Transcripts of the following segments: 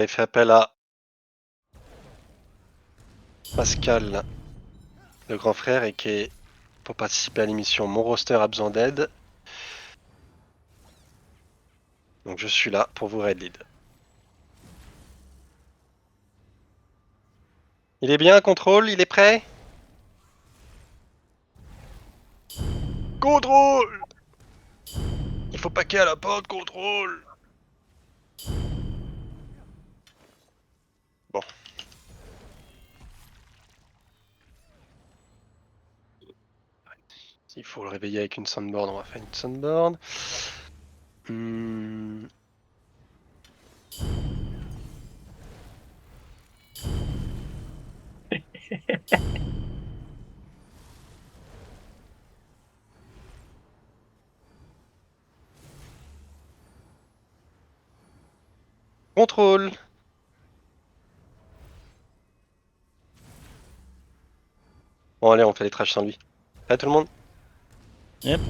J'ai fait appel à Pascal, le grand frère, et qui est pour participer à l'émission Mon roster a besoin d'aide. Donc je suis là pour vous raid lead. Il est bien, contrôle, il est prêt? Contrôle! Il faut paquer à la porte, contrôle! Bon. S'il faut le réveiller avec une soundboard, on va faire une soundboard. Contrôle! Bon allez, on fait les trashs sans lui. Allez tout le monde? Yep.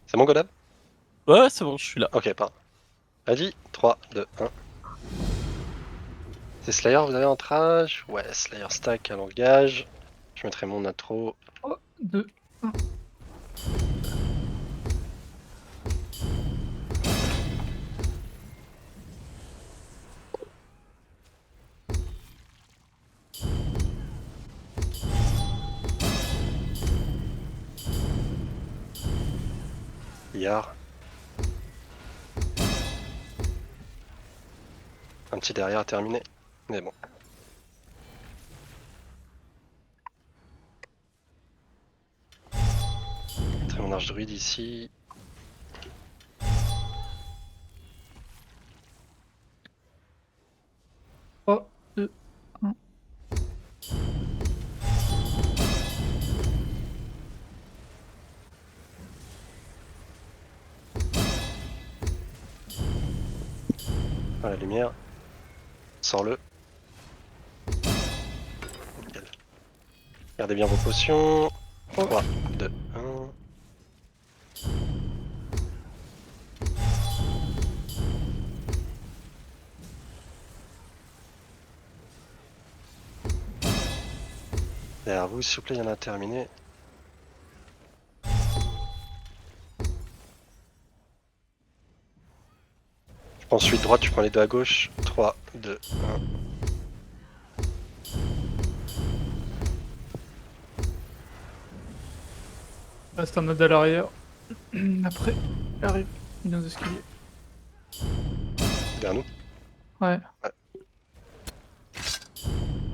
C'est bon, Godab? Ouais, c'est bon, je suis là. Ok, pardon. Vas-y, 3, 2, 1. C'est Slayer, vous avez en trash? Ouais, Slayer stack à langage. Je mettrai mon intro. 3, 2, 1. Yard. Un petit derrière à terminer. Mais bon. Très mon arche druide ici. Trois, deux, un. Dans la lumière. Sors-le. Nickel. Gardez bien vos potions. 3, 2, 1. Derrière vous, s'il vous plaît, il y en a un terminé. Je prends celui de droite, je prends les deux à gauche. 3, 2, 1. Reste en mode à l'arrière. Après, il arrive. Il vient des escaliers. Derrière nous. Ouais.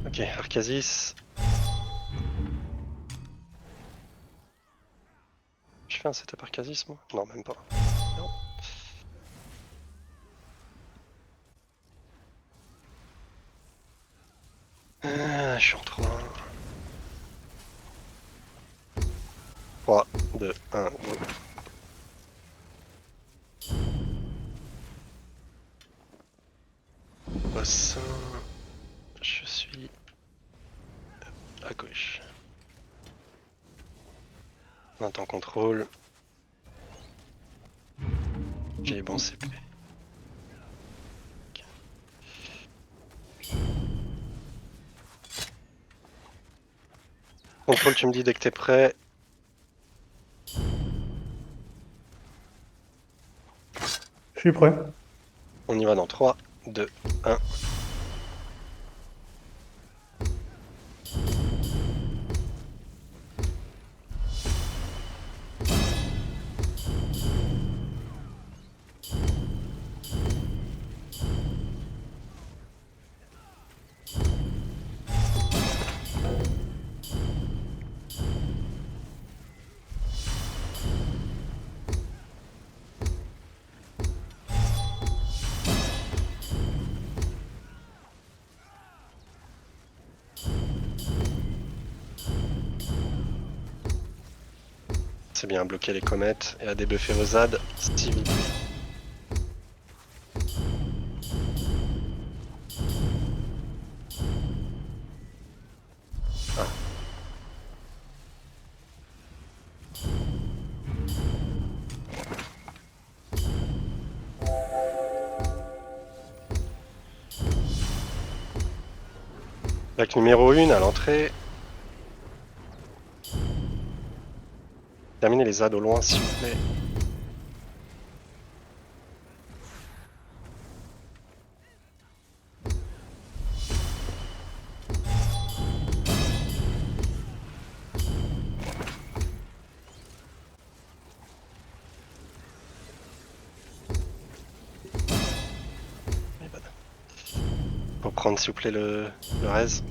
Ok, Arcasis. Je fais un setup Arcasis, moi? Non, même pas. Non. Je suis en 3. 3, 2, 1, go. Boss. Je suis à gauche. Maintenant contrôle. J'ai les bons CP. Contrôle, tu me dis dès que t'es prêt. Je suis prêt. On y va dans 3, 2, 1. C'est bien, bloquer les comètes et à débuffer vos ZAD, s'il vous plaît. Ah. Plaque numéro 1 à l'entrée. Terminez les ZAD au loin, s'il vous plaît. Pour prendre s'il vous plaît le res.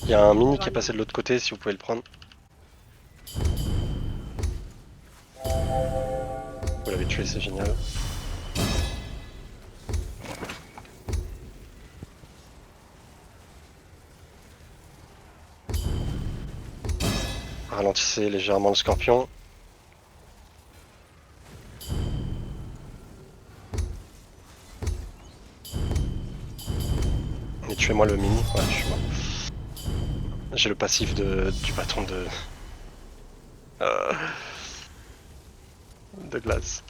Il y a un mini qui est passé de l'autre côté si vous pouvez le prendre. Vous l'avez tué, c'est génial. Ralentissez légèrement le scorpion. Et tuez-moi le mini. Ouais, tuez-moi. J'ai le passif du bâton de glace.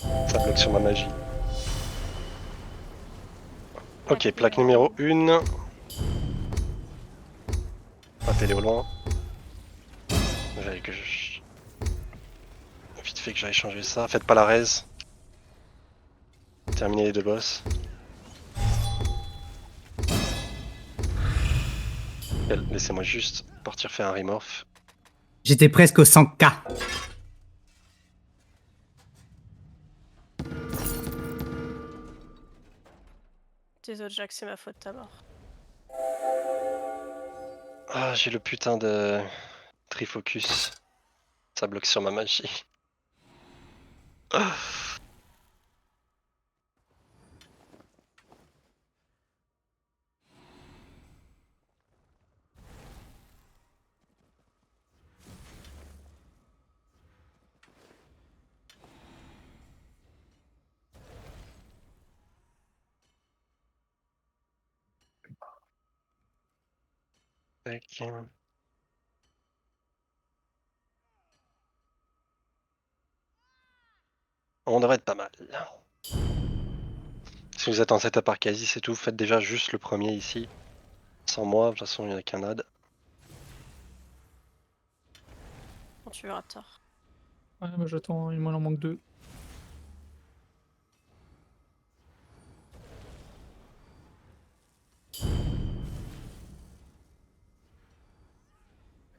Ça bloque sur ma magie. Ok, plaque numéro 1. Rappelez-les au loin. Vite fait que j'aille changer ça. Faites pas la raise. Terminez les deux boss. Laissez-moi juste partir faire un remorph. J'étais presque au 100K. Désolé Jack, c'est ma faute, ta mort. Ah, j'ai le putain de trifocus. Ça bloque sur ma magie. Ah. Tac. On devrait être pas mal. Si vous êtes en setup Arcasis c'est tout, faites déjà juste le premier ici. Sans moi, de toute façon il n'y a qu'un ad. Bon, tu verras tard. Ouais, moi j'attends, il m'en manque 2.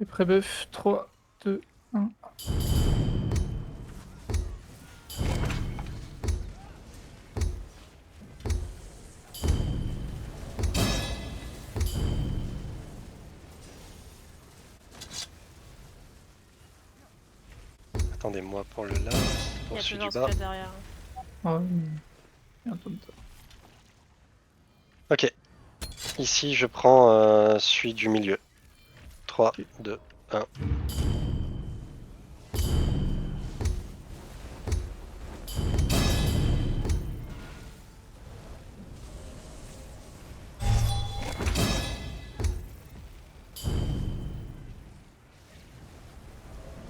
Et pré-buff, 3, 2, 1. Attendez-moi pour le là, Il pour y a celui du plusieurs bas. squelettes derrière. Ah, il y a un tonne de... Ok. Ici je prends celui du milieu. 3, 2, 1.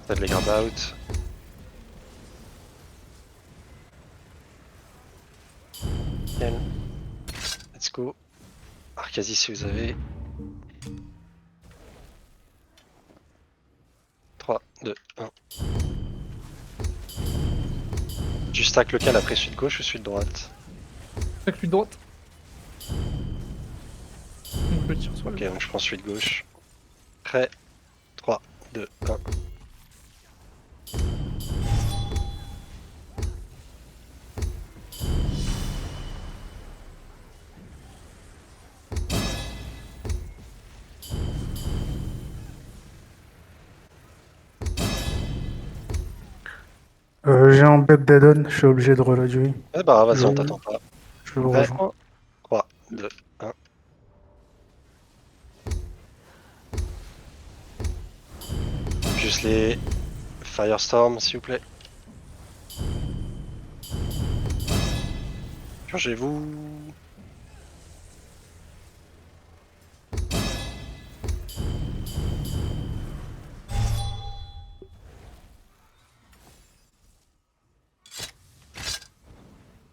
Faites les garde out. Nickel. Let's go. Arcasis si vous avez. 3, 2, 1. Tu stack lequel après celui de gauche ou celui de droite? Avec lui de droite. Donc je le tire sur Ok, le... donc je prends celui de gauche. Prêt. 3, 2, 1. J'ai un bug d'add-on, je suis obligé de reloader. Eh bah vas-y, Je- on t'attend pas. Je vous Ouais. rejoins. 3, 2, 1. Juste les Firestorm s'il vous plaît. Purgez-vous.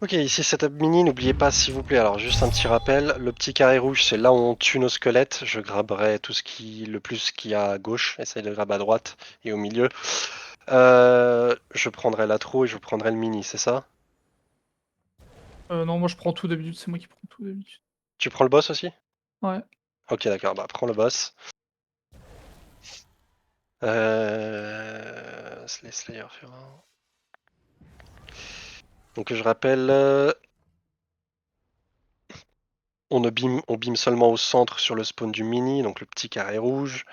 Ok, ici setup mini, n'oubliez pas s'il vous plaît, alors juste un petit rappel, le petit carré rouge c'est là où on tue nos squelettes, je graberai tout ce qui, le plus qu'il y a à gauche, essaye de graber à droite et au milieu. Je prendrai l'atro et je prendrai le mini, c'est ça? Non, moi je prends tout d'habitude, c'est moi qui prends tout d'habitude. Tu prends le boss aussi? Ouais. Ok d'accord, bah prends le boss. Slay Slayer Furor. Donc je rappelle, on beam seulement au centre sur le spawn du mini, donc le petit carré rouge.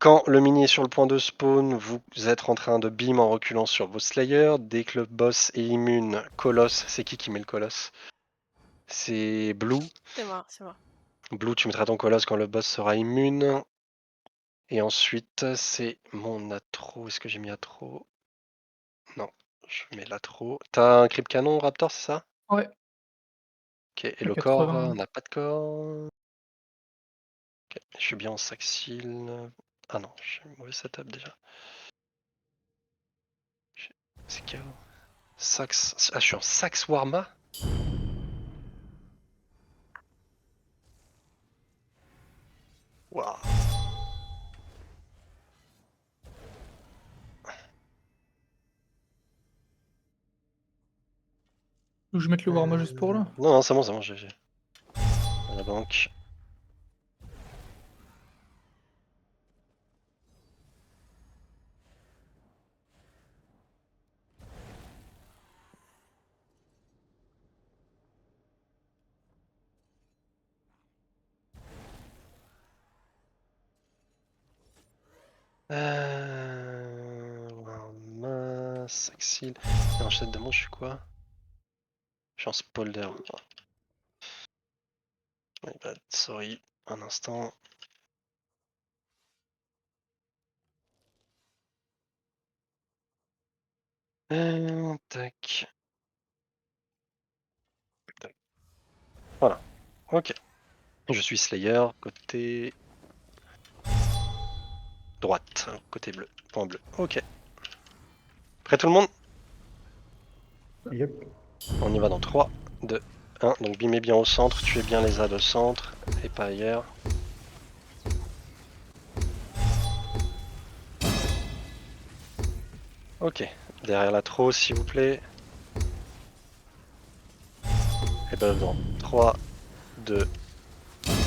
Quand le mini est sur le point de spawn, vous êtes en train de beam en reculant sur vos slayers. Dès que le boss est immune, colosse, c'est qui met le colosse? C'est Blue. C'est moi, c'est moi. Blue, tu mettras ton colosse quand le boss sera immune. Et ensuite, c'est mon atro. Est-ce que j'ai mis atro? Non, je mets l'atro. T'as un creep canon, Raptor, c'est ça? Ouais. Ok, et À le corps, 80. on n'a pas de corps. Ok, je suis bien en saxil. Ah non, j'ai un mauvais setup déjà. C'est KO. Sax. Ah, je suis en sax Warma? Waouh. Faut que je mette le Warma juste pour là. Non, non, c'est bon, GG. À la banque. Warma, saxil. Et en chaîne de mon, je suis quoi? Je suis en spolder. My bad, sorry. Un instant. Tac. Tac. Voilà. Ok. Je suis Slayer, côté droite, côté bleu, point bleu. Ok. Prêt tout le monde? Yep. On y va dans 3, 2, 1. Donc bimez bien au centre, tuez bien les ZAD au centre et pas ailleurs. Ok. Derrière la trou, s'il vous plaît. Et ben dans 3, 2,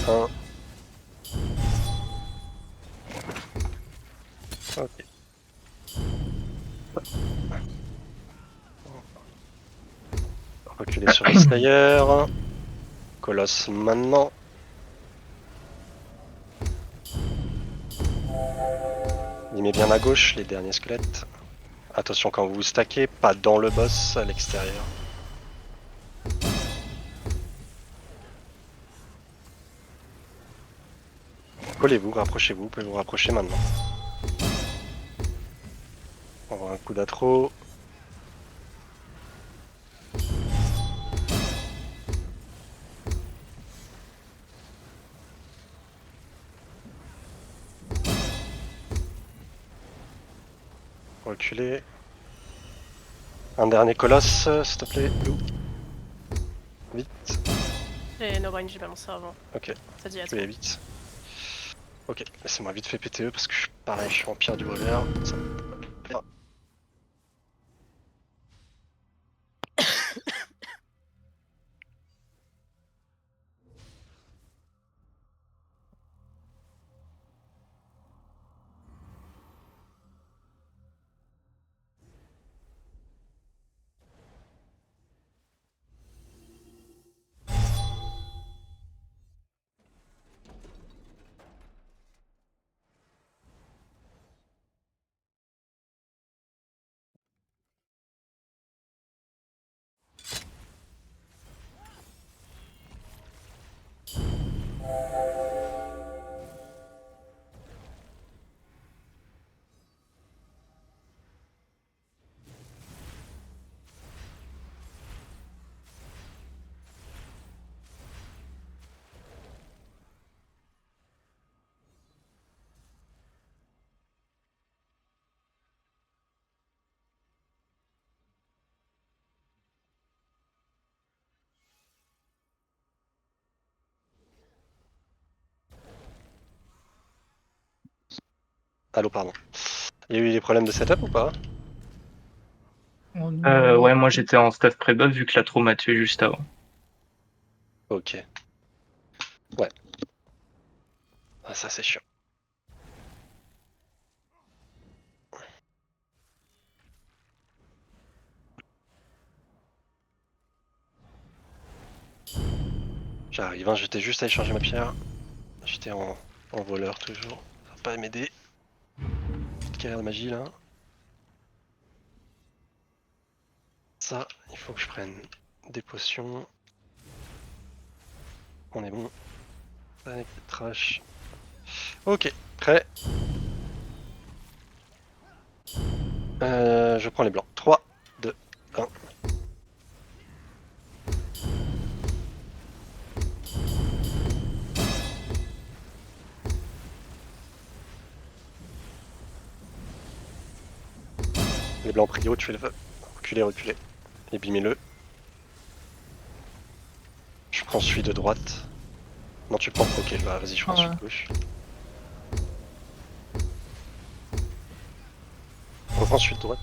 1. Ok. Reculer sur les Slayer. Colosse maintenant. Limez bien à gauche les derniers squelettes. Attention quand vous vous stackez, pas dans le boss, à l'extérieur. Collez-vous, rapprochez-vous, vous pouvez vous rapprocher maintenant. On va avoir un coup d'atro. Reculer. Un dernier colosse, s'il te plaît, Lou. Vite. J'ai no brain, j'ai balancé avant. Ok, Ça dit à tu es vite. Ok, laissez-moi vite fait PTE parce que je suis pareil, je suis en pire du voleur. Allô, pardon. Il y a eu des problèmes de setup ou pas? Ouais, moi j'étais en stuff pré-buff vu que la trou m'a tué juste avant. Ok. Ouais. Ah, ça c'est chiant. J'arrive, hein, j'étais juste à échanger ma pierre. J'étais en voleur toujours. Ça va pas m'aider. Petite carrière de magie là. Ça, il faut que je prenne des potions. On est bon. Avec des trash. Ok, prêt. Je prends les blancs. 3, 2, 1. Les blancs prio, tu fais le feu. Reculez, reculez. Et bimez-le. Je prends celui de droite. Non, tu prends. Ok, bah vas-y, je prends celui de gauche. On reprend celui de droite.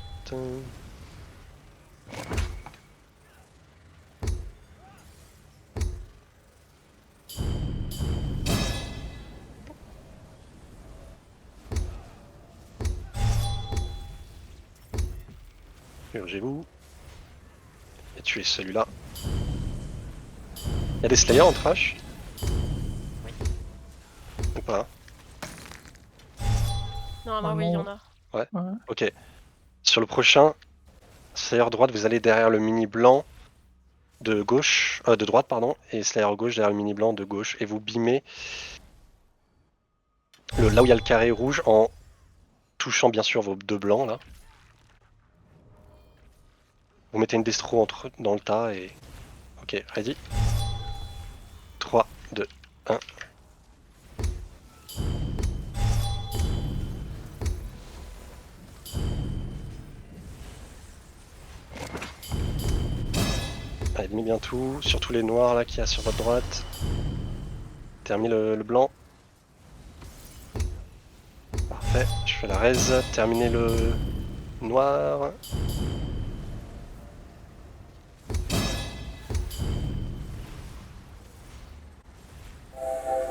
Urgez-vous. Et tuez celui-là. Il y a des Slayers en trash? Ou pas? Non, oui, il y en a. Ouais. Ok. Sur le prochain, Slayer droite, vous allez derrière le mini blanc de gauche, de droite pardon, et Slayer gauche derrière le mini blanc de gauche, et vous bimez là où il y a le carré rouge en touchant bien sûr vos deux blancs là. Vous mettez une destro dans le tas et... Ok, ready? 3, 2, 1. Allez, mis bien tout, surtout les noirs là qu'il y a sur votre droite. Terminez le blanc. Parfait, je fais la raise, terminez le noir.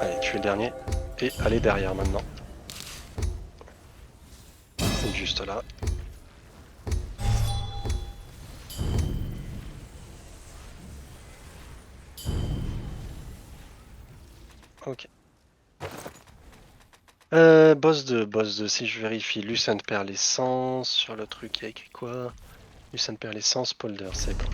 Allez, tuez le dernier. Et allez derrière maintenant. Juste là. Ok. Boss 2, si je vérifie, Lucent perd l'essence, sur le truc il y a écrit quoi? Lucent perd l'essence, Polder, c'est bon.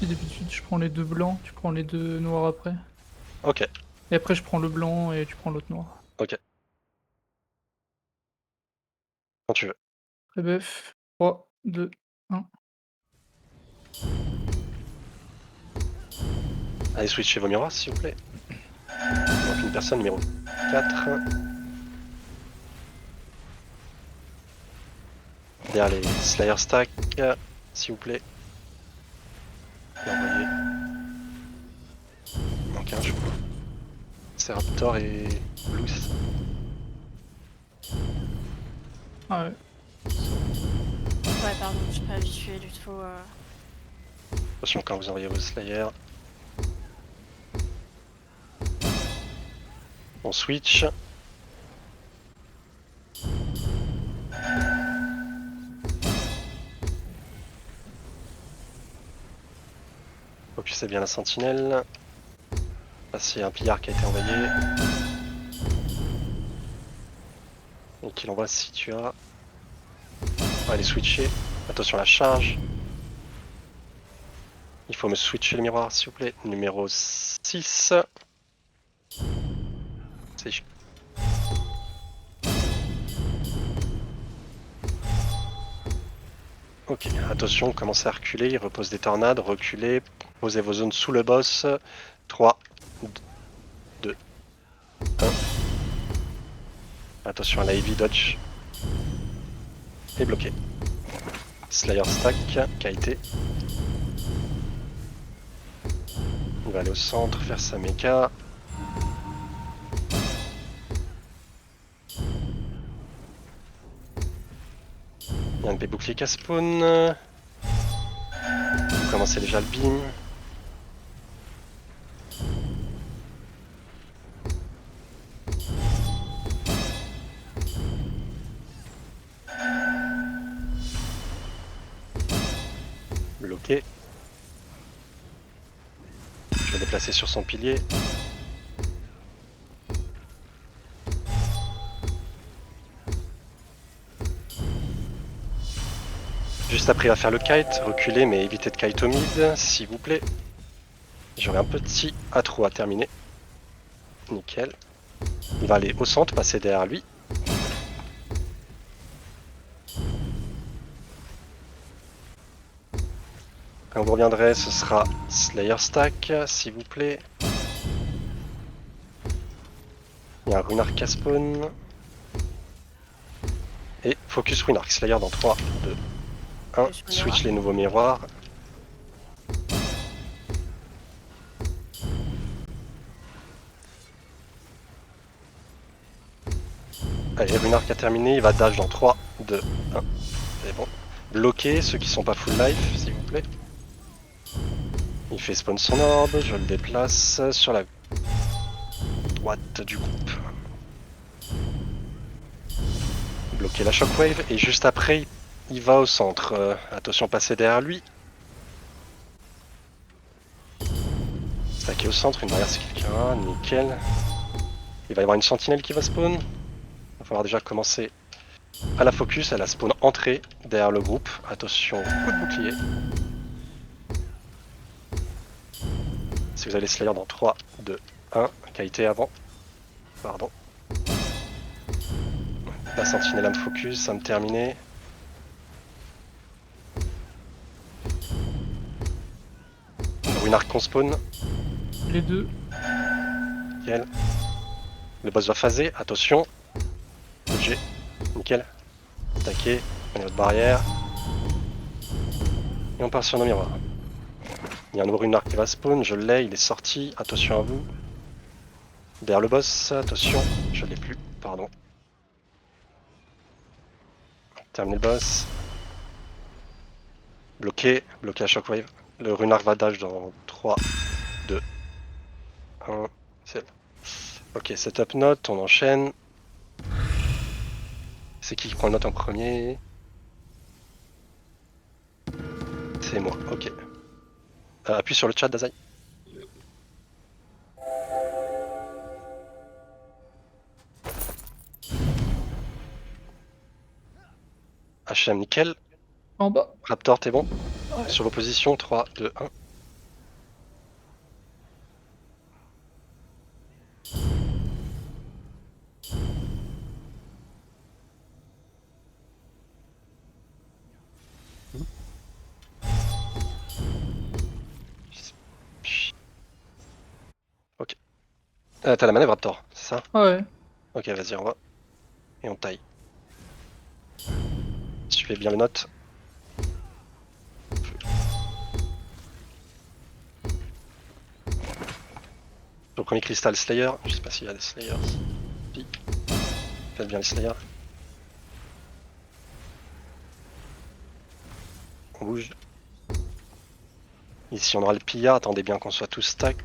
D'habitude, je prends les deux blancs, tu prends les deux noirs après. Ok, Et après, je prends le blanc et tu prends l'autre noir. ok. Quand tu veux. Rebuff. 3, 2, 1. Allez, switchez vos miroirs s'il vous plaît. Il manque une personne, numéro 4. Derrière les Slayer stack, s'il vous plaît. Et envoyez. Il manque un, je crois. C'est Raptor et Blues. Ah ouais. Ouais, pardon, je suis pas habituée du tout. Attention quand vous envoyez vos Slayers. On switch. Focusez bien la sentinelle. Là, c'est un pillard qui a été envoyé. Donc il envoie si tu as. Allez switcher. Attention à la charge. Il faut me switcher le miroir s'il vous plaît. Numéro 6. C'est chiant. Ok, attention, commencez à reculer, il repose des tornades, reculez, posez vos zones sous le boss. 3, 2, 1. Attention à la heavy dodge. Et bloqué. Slayer stack qui a été. Il va aller au centre, faire sa méca. Il y a un de mes boucliers qui a spawn. Vous commencez déjà le beam. Bloqué. Je vais déplacer sur son pilier. Juste après, il va faire le kite. Reculer, mais évitez de kite au mid, s'il vous plaît. J'aurai un petit atro à terminer. Nickel. Il va aller au centre, passer derrière lui. Quand vous reviendrez, ce sera Slayer Stack, s'il vous plaît. Il y a un Runark à spawn. Et focus Runark Slayer dans 3, 2, 1. Switch les nouveaux miroirs. Allez, Runark a terminé, il va dash dans 3, 2, 1. C'est bon. Bloquez ceux qui sont pas full life, s'il vous plaît. Il fait spawn son orbe, je le déplace sur la droite du groupe. Bloquer la shockwave et juste après il va au centre. Attention, passer derrière lui. Stacker au centre, une barrière c'est quelqu'un, nickel. Il va y avoir une sentinelle qui va spawn. Il va falloir déjà commencer à la focus, elle a spawn entrée derrière le groupe. Attention, coup de bouclier. Si vous avez les Slayers dans 3, 2, 1, qualité avant. Pardon. La sentinelle à me focus, ça me terminer. Runark qu'on spawn. Les deux. Nickel. Le boss va phaser, attention. G. Nickel. Attaquer, prenez votre barrière. Et on part sur nos miroirs. Il y a un nouveau Runark qui va spawn, je l'ai, il est sorti, attention à vous. Derrière le boss, attention, je l'ai plus, pardon. Terminer le boss. Bloqué, bloqué à shockwave. Le Runark va dash dans 3, 2, 1, c'est là. Ok, setup note, on enchaîne. C'est qui prend le note en premier? C'est moi, ok. Appuie sur le chat, Dazai. HM, nickel. En bas. Raptor, t'es bon? Ouais. Sur vos positions, 3, 2, 1. Ok. T'as la manœuvre, Raptor, c'est ça? Ouais. Ok, vas-y, on va. Et on taille. Je fais bien le note. Le premier cristal Slayer, je sais pas s'il y a des Slayers. Si. Faites bien les Slayers. On bouge. Ici on aura le pillard, attendez bien qu'on soit tous stack.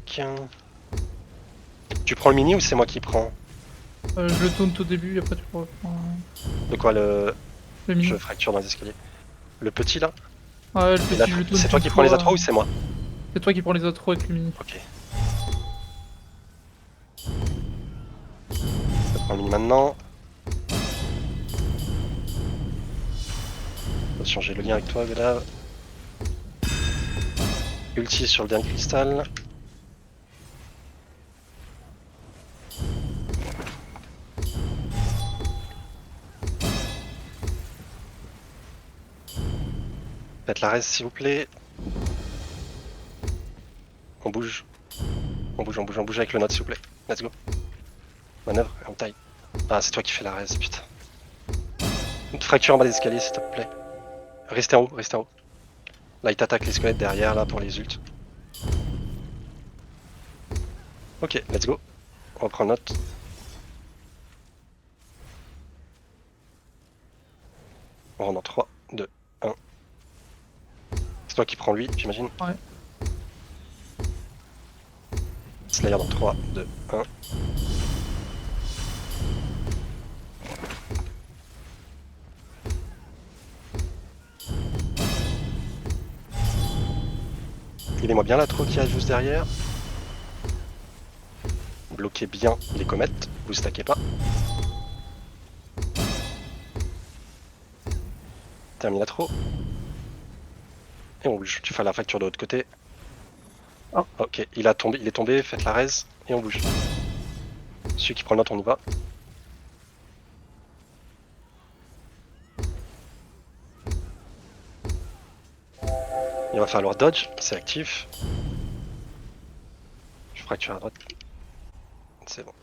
Tu prends le mini ou c'est moi qui prends? Je le tourne au début, après tu reprends De quoi le mini. je fracture dans les escaliers? Le petit là? Ouais, le petit, je le tourne. C'est toi qui prends les atros ou c'est moi? C'est toi qui prends les atros avec le mini. Ok. Je prends le mini maintenant. On va changer le lien avec toi, Vela. Ulti sur le dernier cristal. Faites la res s'il vous plaît. On bouge. On bouge, on bouge, on bouge avec le note s'il vous plaît. Let's go. Manœuvre, et on taille. Ah, c'est toi qui fais la res, putain. Une fracture en bas des escaliers s'il te plaît. Restez en haut, restez en haut. Là il t'attaque les squelettes derrière là pour les ults. Ok, let's go. On reprend note. On rentre dans 3, 2, 1. C'est toi qui prends lui, j'imagine. Ouais. Slayer dans 3, 2, 1. Aidez-moi bien l'atro qui a juste derrière. Bloquez bien les comètes, vous stackez pas. Termine l'atro. Et on bouge. Tu fais la fracture de l'autre côté. Oh. Ok, il est tombé, faites la raise et on bouge. Celui qui prend le note, on y va. Il va falloir dodge, c'est actif. Je fracture à droite. C'est bon.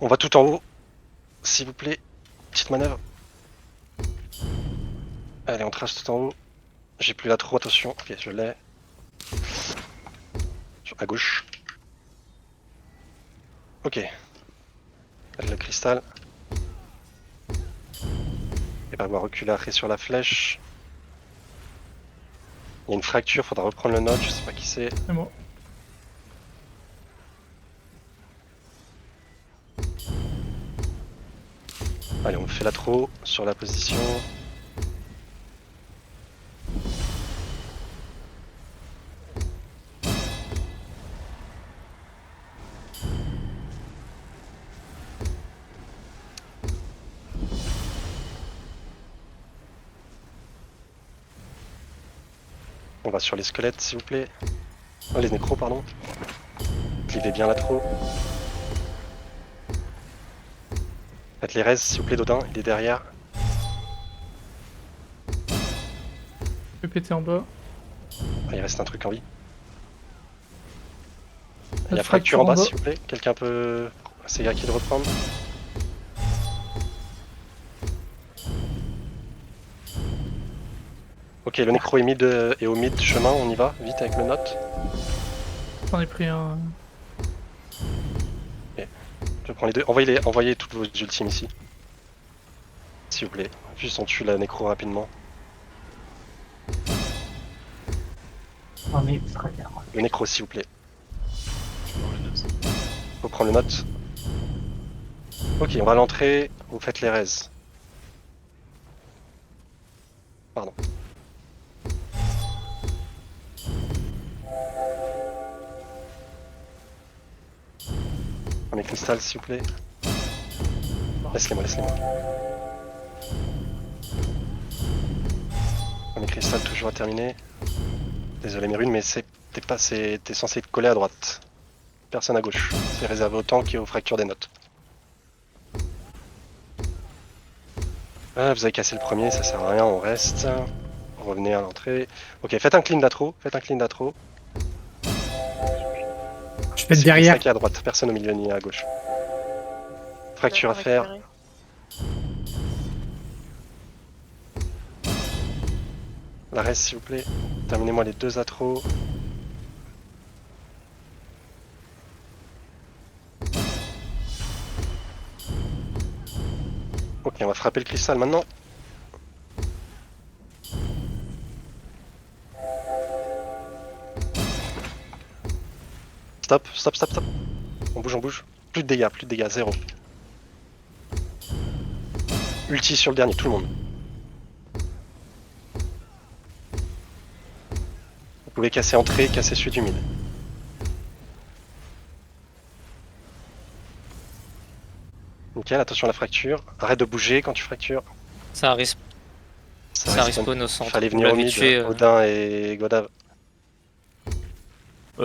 On va tout en haut, s'il vous plaît. Petite manœuvre. Allez, on trace tout en haut. J'ai plus la trop, attention. Ok, je l'ai. À gauche. Ok. Le cristal. Et bah, on va reculer après sur la flèche. Il y a une fracture, faudra reprendre le note, je sais pas qui c'est. C'est moi. Allez, on fait l'atro sur la position. On va sur les squelettes, s'il vous plaît. Oh, les nécros, pardon. Clivez bien l'atro. Faites les raises, s'il vous plaît, Dodin, il est derrière. Je vais péter en bas. Ah, il reste un truc en vie. Il y La a fracture en bas, bas. s'il vous plaît. Quelqu'un peut... C'est à qui de reprendre. Ok, le nécro est mid et au mid chemin, on y va, vite avec le note. J'en ai pris un. Je prends les deux. Envoyez toutes vos ultimes ici. S'il vous plaît. Juste on tue la nécro rapidement. Oh mais très bien. Le nécro, s'il vous plaît. Faut prendre le note. Ok, on va à l'entrée. Vous faites les raises. Pardon. Mes cristal, s'il vous plaît. Laisse-les-moi, laisse-les-moi. Mes cristal toujours à terminer. Désolé mes runes, mais t'es censé être collé à droite. Personne à gauche. C'est réservé au tank et aux fractures des notes. Ah, vous avez cassé le premier, ça sert à rien, on reste. Revenez à l'entrée. Ok, faites un clean d'atro, faites un clean d'atro. Je pète derrière. Stacké à droite, personne au milieu ni à gauche. Fracture à faire. La reste s'il vous plaît. Terminez-moi les deux atros. Ok, on va frapper le cristal maintenant. Stop, stop, stop, stop. On bouge, on bouge. Plus de dégâts, zéro. Ulti sur le dernier, tout le monde. Vous pouvez casser entrée, casser celui du mid. Nickel, attention à la fracture. Arrête de bouger quand tu fractures. Ça respawn au centre. Fallait Vous venir au l'avez mid, tué, Odin et Godav.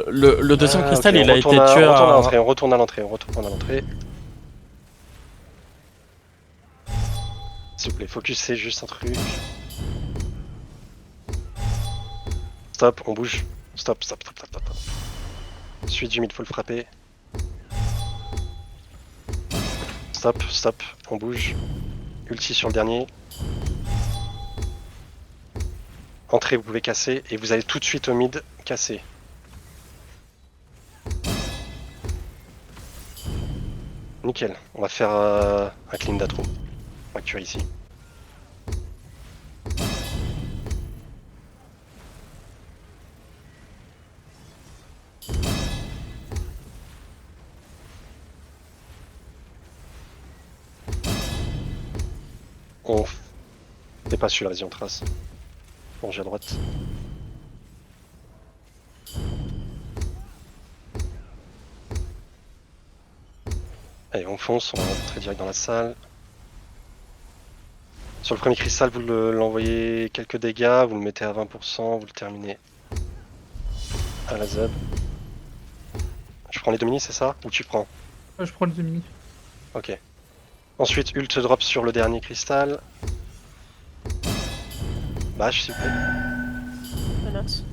Le deuxième cristal, ok, il a été tué on retourne à l'entrée. S'il vous plaît, focusez juste un truc. Stop, on bouge. Stop. Celui du mid, faut le frapper. Stop, on bouge. Ulti sur le dernier. Entrée, vous pouvez casser et vous allez tout de suite au mid casser. Nickel. On va faire un clean d'atro. Fracture ici. On fait pas celui-là, vas-y on trace. Bon, j'ai à droite. Allez, on fonce, on va rentrer direct dans la salle. Sur le premier cristal, vous l'envoyez quelques dégâts, vous le mettez à 20%, vous le terminez à la Z. Je prends les 2 minis, c'est ça? Ou tu prends? Je prends le mini. Ok. Ensuite, ult drop sur le dernier cristal. Bash, s'il vous plaît. Je note.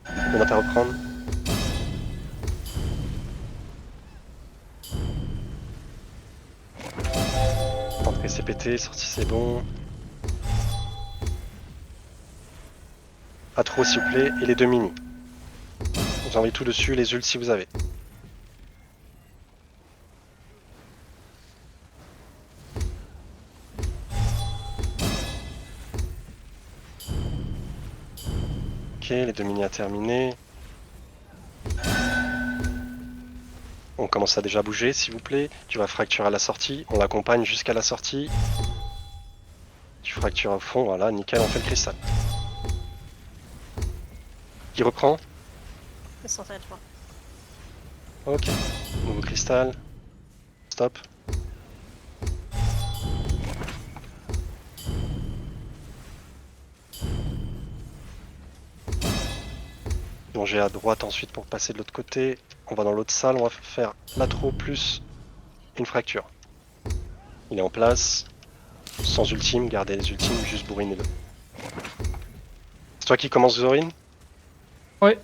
On va à reprendre. Entrée c'est pété, sortie c'est bon. Atro s'il vous plaît, et les 2 minis. Vous envoyez tout dessus, les ults si vous avez. Ok, les 2 minis à terminer. On commence à déjà bouger, s'il vous plaît. Tu vas fracturer à la sortie. On l'accompagne jusqu'à la sortie. Tu fractures au fond, voilà, nickel, on fait le cristal. Qui reprend? Le centre à toi. Ok. Nouveau cristal. Stop. Plonger à droite ensuite pour passer de l'autre côté. On va dans l'autre salle, on va faire l'atro plus une fracture. Il est en place. Sans ultime, gardez les ultimes, juste bourriner deux. C'est toi qui commence Zorin? Ouais.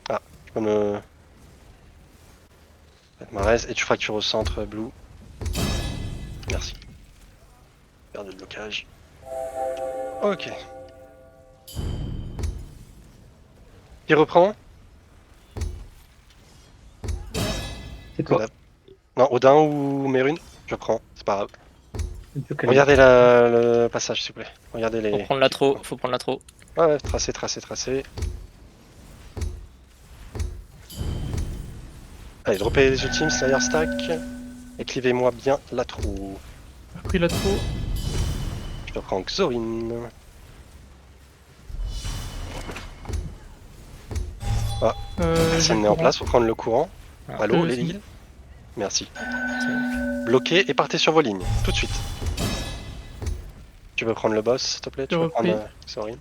Ah, je peux me... mettre ma res et tu fractures au centre, Blue. Merci. Perte de blocage. Ok. Qui reprend? C'est toi. Odin. Non, Odin ou Mérune? Je prends, c'est pas grave. Ok. Regardez le passage s'il vous plaît. Regardez les... Faut prendre la trop, faut prendre la trop. Ouais, tracé, tracé, tracé. Allez, droppez les ultimes, Slayer stack. Écrivez-moi bien la trou. J'ai pris la trop. Je te prends Xorin. Personne n'est en place, faut prendre le courant. Ah, Allô, c'est les Merci. Bloquez et partez sur vos lignes, tout de suite. Tu veux prendre le boss, s'il te plaît? Tu J'ai veux prendre repris. Xorin?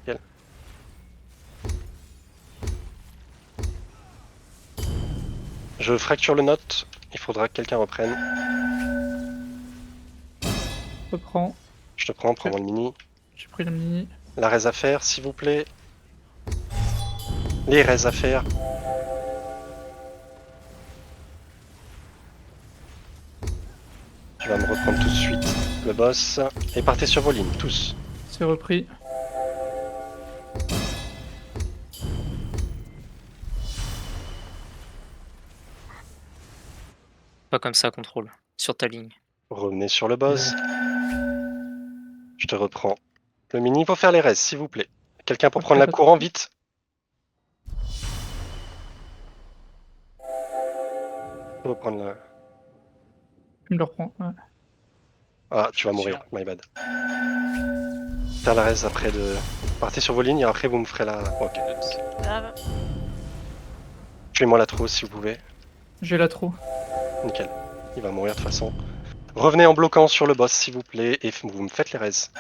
Nickel. Je fracture le note, il faudra que quelqu'un reprenne. Je prends. Je te prends, prends-moi le mini. J'ai pris le mini. La raise à faire, s'il vous plaît. Les raises à faire. Tu vas me reprendre tout de suite le boss. Et partez sur vos lignes, tous. C'est repris. Pas comme ça, contrôle. Sur ta ligne. Revenez sur le boss. Je te reprends. Le mini, faut faire les raises, s'il vous plaît. Quelqu'un pour prendre la courant, vite. Faut prendre la... Je me le reprends. Ouais. Ah, tu vas mourir, my bad. Faire la raise après de... Partez sur vos lignes et après vous me ferez la... Ok. Grave. Tuez-moi la trousse si vous pouvez. J'ai la trop. Nickel. Il va mourir de toute façon. Revenez en bloquant sur le boss s'il vous plaît et vous me faites les raises.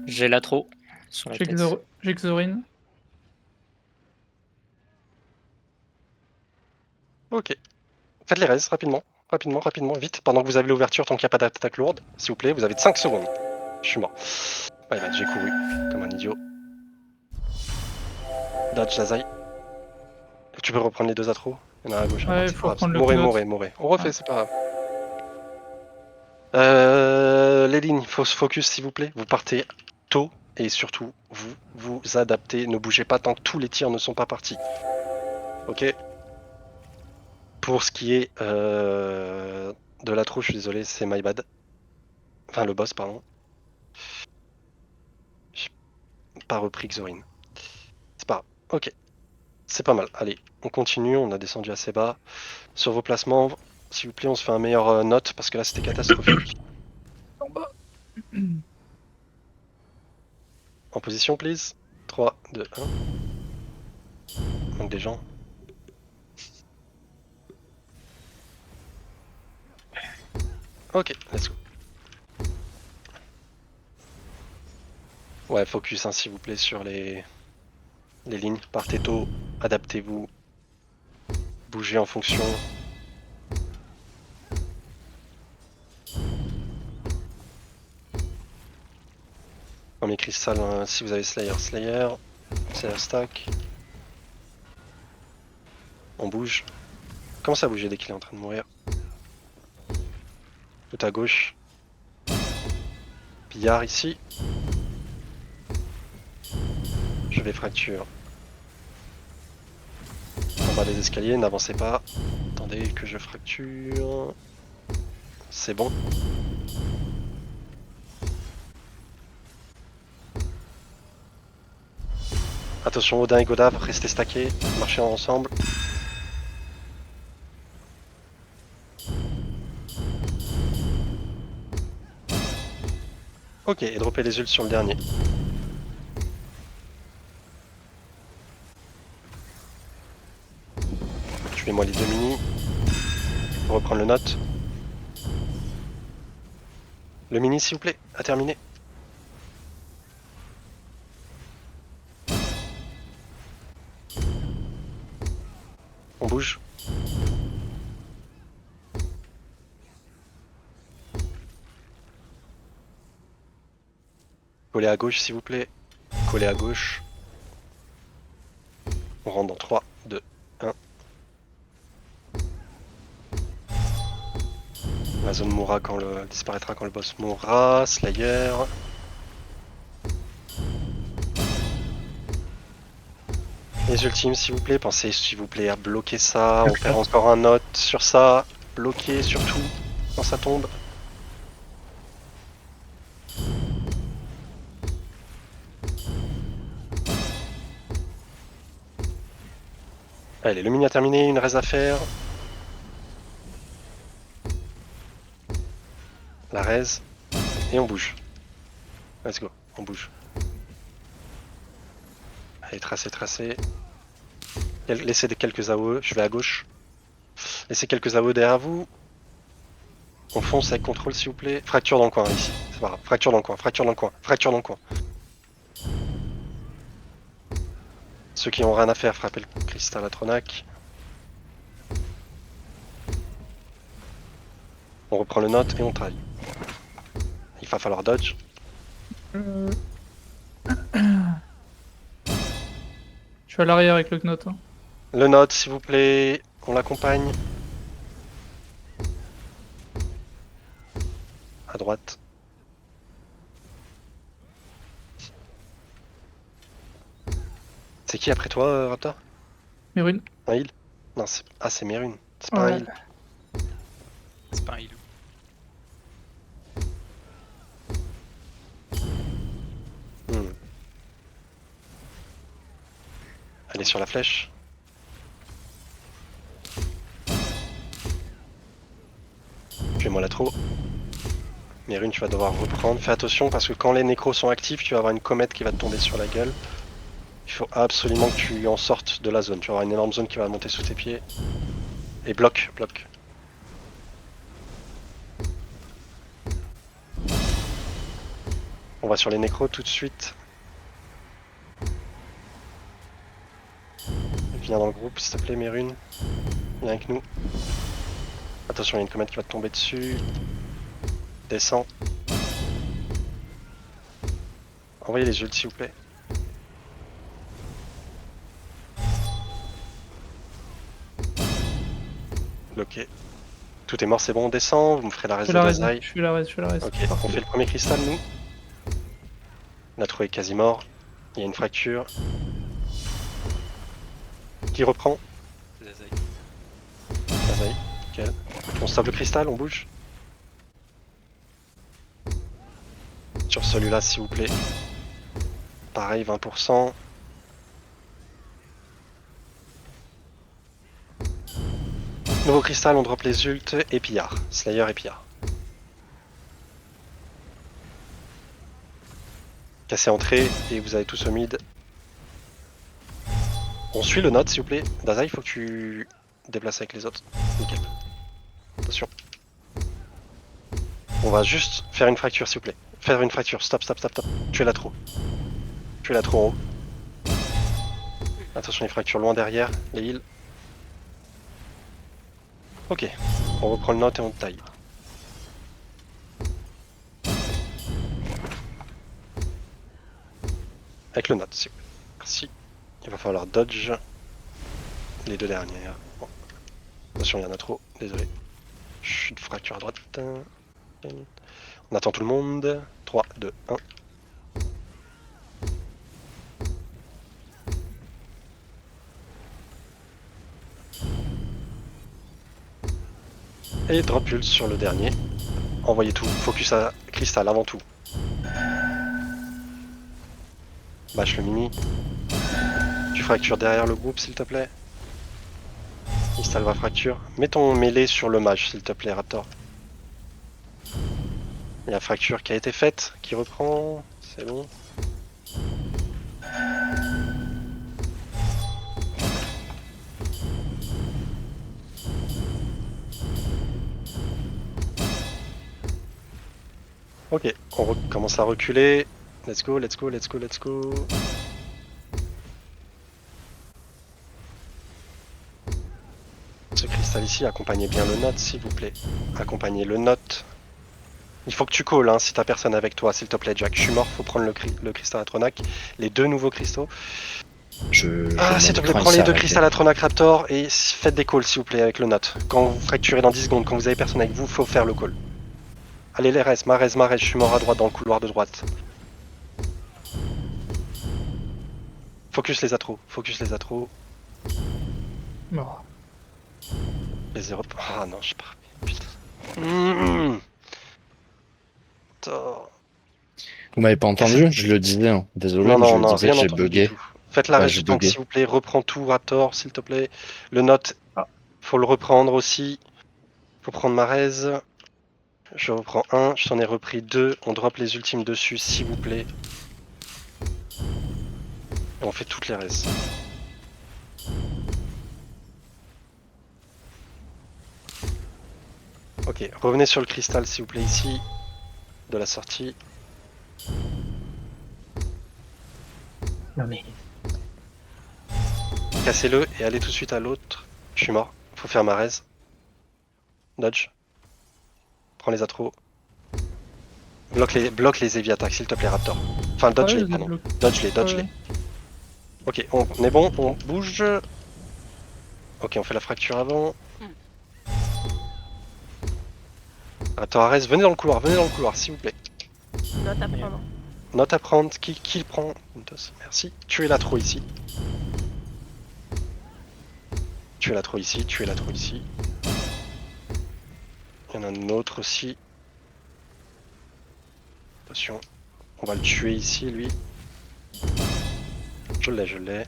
J'ai la trop. Sur la J'ai tête. j'ai Xorin. Ok. Faites les raises rapidement. Rapidement, rapidement, vite. Pendant que vous avez l'ouverture, tant qu'il n'y a pas d'attaque lourde. S'il vous plaît, vous avez 5 secondes. Je suis mort. Ouais, bah, j'ai couru. Comme un idiot. Dodge, Lazai. Tu peux reprendre les deux atros? Il y en a à gauche. Ouais, c'est faut pas grave. reprendre le Mourez, pilote. mourez, mourez. On refait, Ouais. c'est pas grave. Les lignes, faut se focus s'il vous plaît. Vous partez tôt et surtout, vous adaptez. Ne bougez pas tant que tous les tirs ne sont pas partis. Ok. Pour ce qui est de l'atro, je suis désolé, c'est my bad. Enfin, le boss, pardon. J'ai pas repris Xorin. C'est pas grave. Ok. C'est pas mal. Allez, on continue. On a descendu assez bas. Sur vos placements, s'il vous plaît, on se fait un meilleur note parce que là, c'était catastrophique. En bas. En position, please. 3, 2, 1. Manque des gens. Ok, let's go. Ouais, focus, hein, s'il vous plaît, sur les lignes. Partez tôt, adaptez-vous. Bougez en fonction. Premier cristal, hein, si vous avez Slayer, Slayer stack. On bouge. Commence à bouger dès qu'il est en train de mourir. Tout à gauche. Pillard ici. Je vais fracture. En bas des escaliers, n'avancez pas. Attendez que je fracture. C'est bon. Attention Odin et Godave, restez stackés, marchez ensemble. Ok, et droppez les ults sur le dernier. Tuez-moi les 2 minis. Pour reprendre le note. Le mini s'il vous plaît, à terminer. On bouge. Collez à gauche s'il vous plaît. Collez à gauche. On rentre dans 3, 2, 1. La zone mourra quand disparaîtra quand le boss mourra. Slayer. Les ultimes s'il vous plaît, pensez s'il vous plaît à bloquer ça. On perd encore un note sur ça. Bloquez surtout quand ça tombe. Allez, le mini a terminé, une raise à faire. La raise. Et on bouge. Let's go, on bouge. Allez, tracez, tracez. Laissez quelques AOE, je vais à gauche. Laissez quelques AOE derrière vous. On fonce avec contrôle s'il vous plaît. Fracture dans le coin ici, c'est pas grave. Fracture dans le coin, fracture dans le coin, fracture dans le coin. Ceux qui ont rien à faire, frappez le cristal Atronac. On reprend le note et on taille. Il va falloir dodge. Je suis à l'arrière avec le knot. Hein. Le note s'il vous plaît, on l'accompagne. À droite. C'est qui après toi, Raptor? Mérune. Un heal? Non, c'est Mérune. C'est pas un Ouais. heal. C'est pas un heal. Elle est sur la flèche. Fais-moi la trop. Mérune, tu vas devoir reprendre. Fais attention parce que quand les nécros sont actifs, tu vas avoir une comète qui va te tomber sur la gueule. Il faut absolument que tu en sortes de la zone. Tu vas avoir une énorme zone qui va monter sous tes pieds. Et bloque, bloque. On va sur les nécros tout de suite. Viens dans le groupe, s'il te plaît, Mérune. Viens avec nous. Attention, il y a une comète qui va te tomber dessus. Descends. Envoyez les ults, s'il vous plaît. Bloqué. Tout est mort, c'est bon, on descend. Vous me ferez la Je raise fais de la raise. Dazai. Je fais la raise. Je fais la raise. Ok, on fait le premier cristal, nous. L'atro est quasi mort. Il y a une fracture. Qui reprend? Dazai, nickel. On stoppe le cristal, on bouge. Sur celui-là, s'il vous plaît. Pareil, 20%. Nouveau cristal, on drop les ults et pillard. Slayer et pillard. Cassez entrée et vous avez tous au mid. On suit le note s'il vous plaît. Dazai, il faut que tu déplaces avec les autres. Nickel. Attention. On va juste faire une fracture s'il vous plaît. Faire une fracture. Stop, stop, stop, stop. Tuez la trop. Tuez la trop en haut. Attention les fractures loin derrière. Les heals. Ok. On reprend le note et on taille. Avec le note s'il vous plaît. Merci. Il va falloir dodge les deux dernières. Bon. Attention, il y en a trop, désolé. Chute, fracture à droite. On attend tout le monde. 3, 2, 1. Et drop pulse sur le dernier. Envoyez tout, focus à cristal avant tout. Bâche le mini. Tu fractures derrière le groupe s'il te plaît. Cristal va fracture. Mets ton mêlée sur le mage s'il te plaît Raptor. Il y a fracture qui a été faite, qui reprend. C'est bon. Ok, on commence à reculer. Let's go, let's go, let's go, let's go. Ce cristal ici, accompagnez bien le note s'il vous plaît. Accompagnez le note. Il faut que tu calls hein, si t'as personne avec toi, s'il te plaît Jack. Je suis mort, faut prendre le cristal Atronac. Les deux nouveaux cristaux. Ah, s'il te plaît, prends les deux cristals Atronac Raptor et faites des calls s'il vous plaît avec le note. Quand vous fracturez dans 10 secondes, quand vous avez personne avec vous, faut faire le call. Allez les res, Marez, je suis mort à droite dans le couloir de droite. Focus les atros, focus les atros. Mort. Les 0. Ah non, je sais pas. Putain. Vous m'avez pas entendu? Je le disais, hein. Désolé, Non, mais non, je non, le disais, rien j'ai entendu bugué. du tout. Faites la Ouais, reste j'ai du tank bugué. s'il vous plaît, reprends tout Raptor s'il te plaît. Le note, faut le reprendre aussi. Faut prendre Marez. Je reprends 1, je t'en ai repris 2. On drop les ultimes dessus s'il vous plaît. Et on fait toutes les res. Ok, revenez sur le cristal s'il vous plaît ici. De la sortie. Non mais. Cassez-le et allez tout de suite à l'autre. Je suis mort. Faut faire ma raise. Dodge. Prends les atros. Bloque les heavy attacks s'il te plaît Raptor. Enfin dodge les, pardon. Dodge les. Ok, on est bon, on bouge. Ok, on fait la fracture avant. Raptor Ares, venez dans le couloir s'il vous plaît. Note à prendre. Note à prendre, qui le prend? Merci. Tuez la trop ici. Tuez la trop ici. Il y en a un autre aussi. Attention, on va le tuer ici lui. Je l'ai.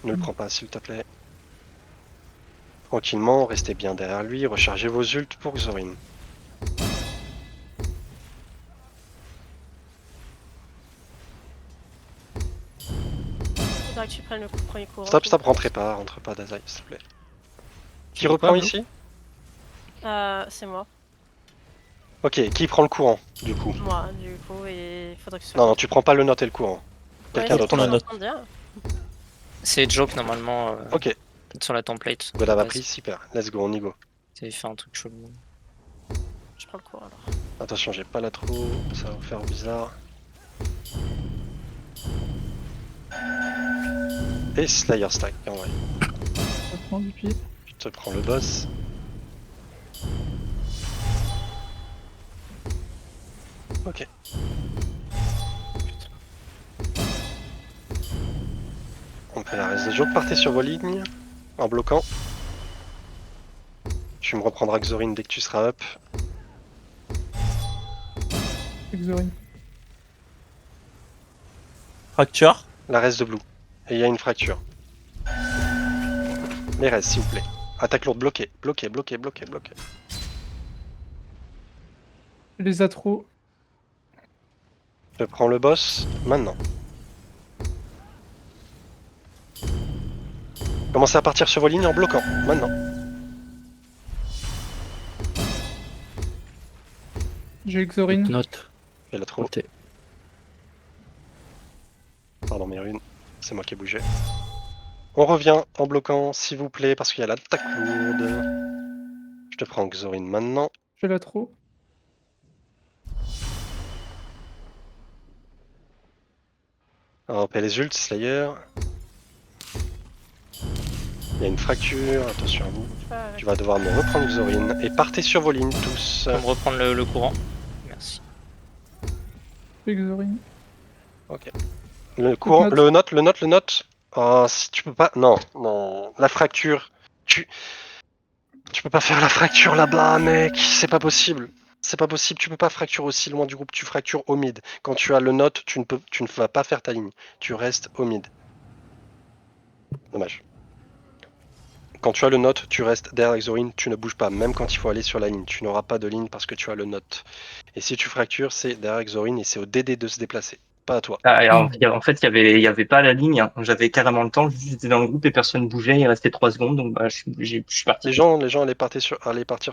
Ne le prends pas s'il te plaît. Tranquillement, restez bien derrière lui, rechargez vos ults pour Xorin. Faudra que tu prennes le premier courant. Stop, rentre pas Dazai s'il te plaît. Qui reprend ici? C'est moi. Ok, qui prend le courant du coup? Moi, du coup, et faudrait que ce soit. Non, tu prends pas le note et le courant. Quelqu'un d'autre. prends la note. C'est Joke normalement Ok, sur la template. God a pris, super. Let's go, on y go. Ça fait un truc chelou. Je prends le courant alors. Attention, j'ai pas la trop, ça va faire bizarre. Et Slayer stack, en vrai. Ça prend du pied. Je te prends le boss. Ok. On fait la reste de joke, partez sur vos lignes, en bloquant. Tu me reprendras Xorin dès que tu seras up. Exorine. Fracture. La reste de blue. Et il y a une fracture. Les restes, s'il vous plaît. Attaque lourde, bloqué. Bloqué, bloqué, bloqué, bloqué. Les atros. Je prends le boss maintenant. Commencez à partir sur vos lignes en bloquant. Maintenant. J'ai Exorine. Note. Je la trouve. Ok. Pardon, mes runes. C'est moi qui ai bougé. On revient en bloquant, s'il vous plaît, parce qu'il y a l'attaque lourde. Je te prends Xorin maintenant. J'ai l'atro. Alors, les ults, Slayer. Il y a une fracture, attention à vous. Tu vas devoir me reprendre Xorin. Et partez sur vos lignes tous. Pour me reprendre le courant. Merci. Exorine. Ok. Le courant, Note. le note. Oh, si tu peux pas. Non, non. La fracture. Tu peux pas faire la fracture là-bas, mec. C'est pas possible. C'est pas possible. Tu peux pas fracturer aussi loin du groupe. Tu fractures au mid. Quand tu as le note, tu ne vas pas faire ta ligne. Tu restes au mid. Dommage. Quand tu as le note, tu restes derrière Xorin. Tu ne bouges pas. Même quand il faut aller sur la ligne. Tu n'auras pas de ligne parce que tu as le note. Et si tu fractures, c'est derrière Xorin et c'est au DD de se déplacer. Pas à toi. Ah, et en fait, il y avait pas la ligne. Hein. J'avais carrément le temps. J'étais dans le groupe et personne bougeait. Il restait 3 secondes. Donc, bah, je suis parti. Les gens allaient partir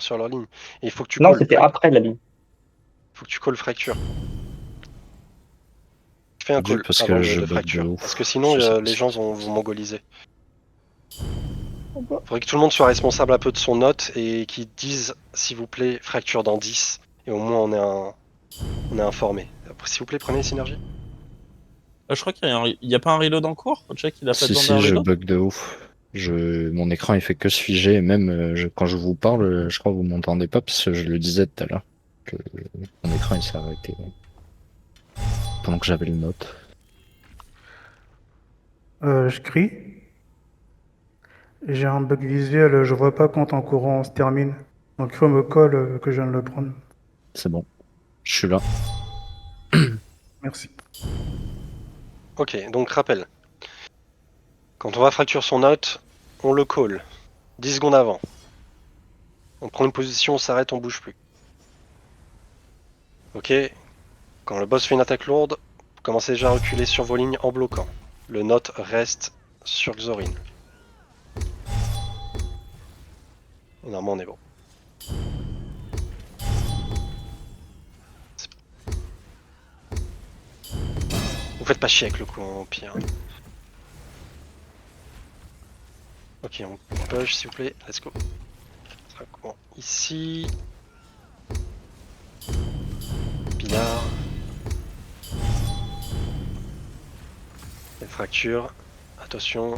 sur leur ligne. Et il faut que tu Non, calls. c'était après la ligne. Faut que tu calls fracture. Fais un Dieu, call parce avant que je de bug de fracture. ouf. Parce que sinon, Je sais, les c'est gens vont mongoliser. Faudrait que tout le monde soit responsable un peu de son note et qu'ils disent, s'il vous plaît, fracture dans 10. Et au moins, on est informé. S'il vous plaît, prenez les synergies. Je crois qu'il y a pas un reload en cours. Jack, il a pas Si, besoin d'un si, je reload. bug de ouf. Mon écran il fait que se figer, et même quand je vous parle, je crois que vous m'entendez pas parce que je le disais tout à l'heure, que mon écran il s'est arrêté pendant que j'avais le note. Je crie. J'ai un bug visuel, je vois pas quand en courant on se termine. Donc il faut me call que je viens de le prendre. C'est bon, je suis là. Merci. Ok, donc rappel. Quand on va fracture son note, on le call. 10 secondes avant. On prend une position, on s'arrête, on bouge plus. Ok. Quand le boss fait une attaque lourde, vous commencez déjà à reculer sur vos lignes en bloquant. Le note reste sur Xorin. Normalement on est bon. Vous faites pas chier avec le coup en pire. Ok, on push s'il vous plaît, let's go. Ça sera court ici. Pillard. Les fractures. Attention.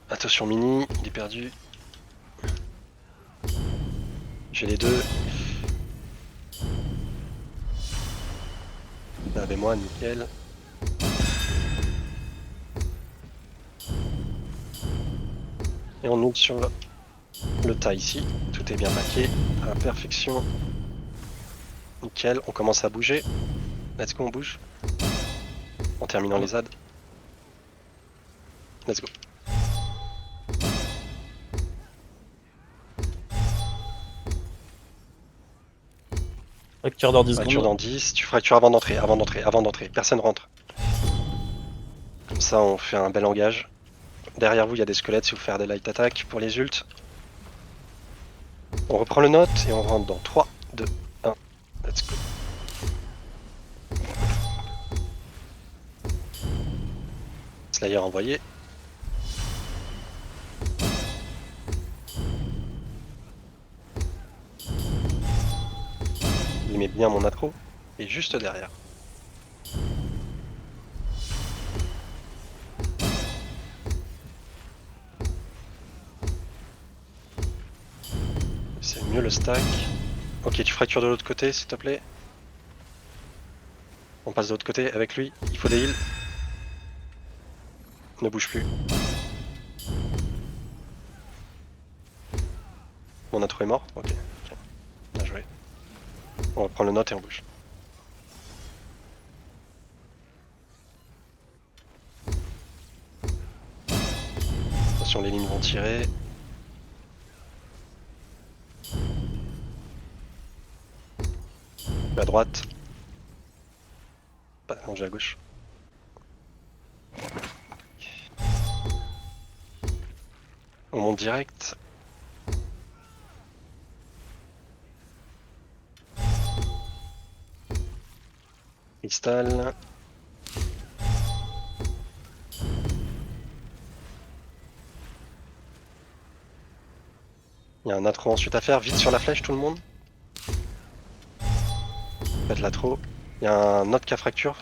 Attention mini, il est perdu. J'ai les deux. Lavez-moi, nickel. Et on ouvre sur le tas ici. Tout est bien paqué à la perfection. Nickel, on commence à bouger. Let's go, on bouge. En terminant les ZAD. Let's go. Fracture dans 10 Fracture secondes. dans 10, tu fractures avant d'entrer. Personne rentre. Comme ça, on fait un bel engage. Derrière vous, il y a des squelettes si vous faire des light attack pour les ults. On reprend le note et on rentre dans 3, 2, 1. Let's go. Slayer envoyé. Il met bien mon atro. Et juste derrière. C'est mieux le stack. Ok, tu fractures de l'autre côté, s'il te plaît. On passe de l'autre côté avec lui. Il faut des heals. Ne bouge plus. Mon intro est mort. Ok. Bien joué. On reprend le note et on bouge. Attention, les lignes vont tirer. À droite. Pas manger à gauche. On monte direct. Cristal. Il y a un intro ensuite à faire. Vite sur la flèche tout le monde. Faites l'atro. Il y a un autre cas fracture.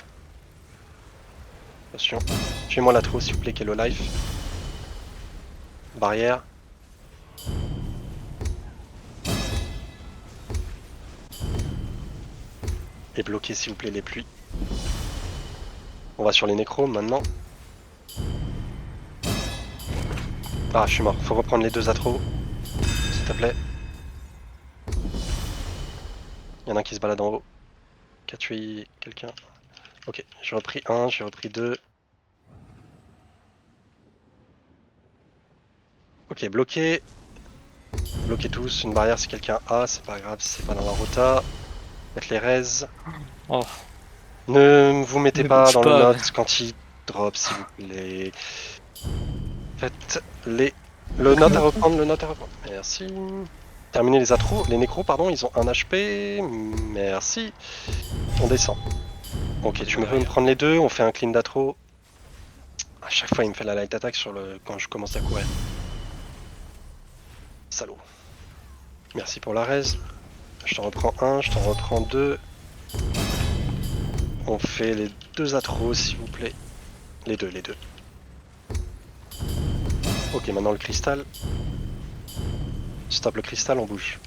Attention. Tuez-moi l'atro s'il vous plaît, quel life. Barrière. Et bloquez s'il vous plaît les pluies. On va sur les nécros maintenant. Ah, je suis mort. Faut reprendre les deux atros. S'il te plaît. Il y en a un qui se balade en haut. Qui a tué quelqu'un. Ok, j'ai repris un, j'ai repris deux. Ok, bloqué. Bloquez tous. Une barrière si quelqu'un a, c'est pas grave, c'est pas dans la rota. Faites les raises. Oh. Ne vous mettez Ne pas bouge dans pas, le ouais. note quand il drop, s'il vous plaît. Faites les... Le note à reprendre, le note à reprendre. Merci. Terminez les atros, les nécros, pardon, ils ont 1 HP. Merci. On descend. Ok, tu peux me prendre les deux, on fait un clean d'atro. À chaque fois, il me fait la light attack sur le... quand je commence à courir. Salaud. Merci pour la raise. Je t'en reprends un, je t'en reprends deux. On fait les deux atros, s'il vous plaît. Les deux. Ok, maintenant le cristal. Stop le cristal, on bouge.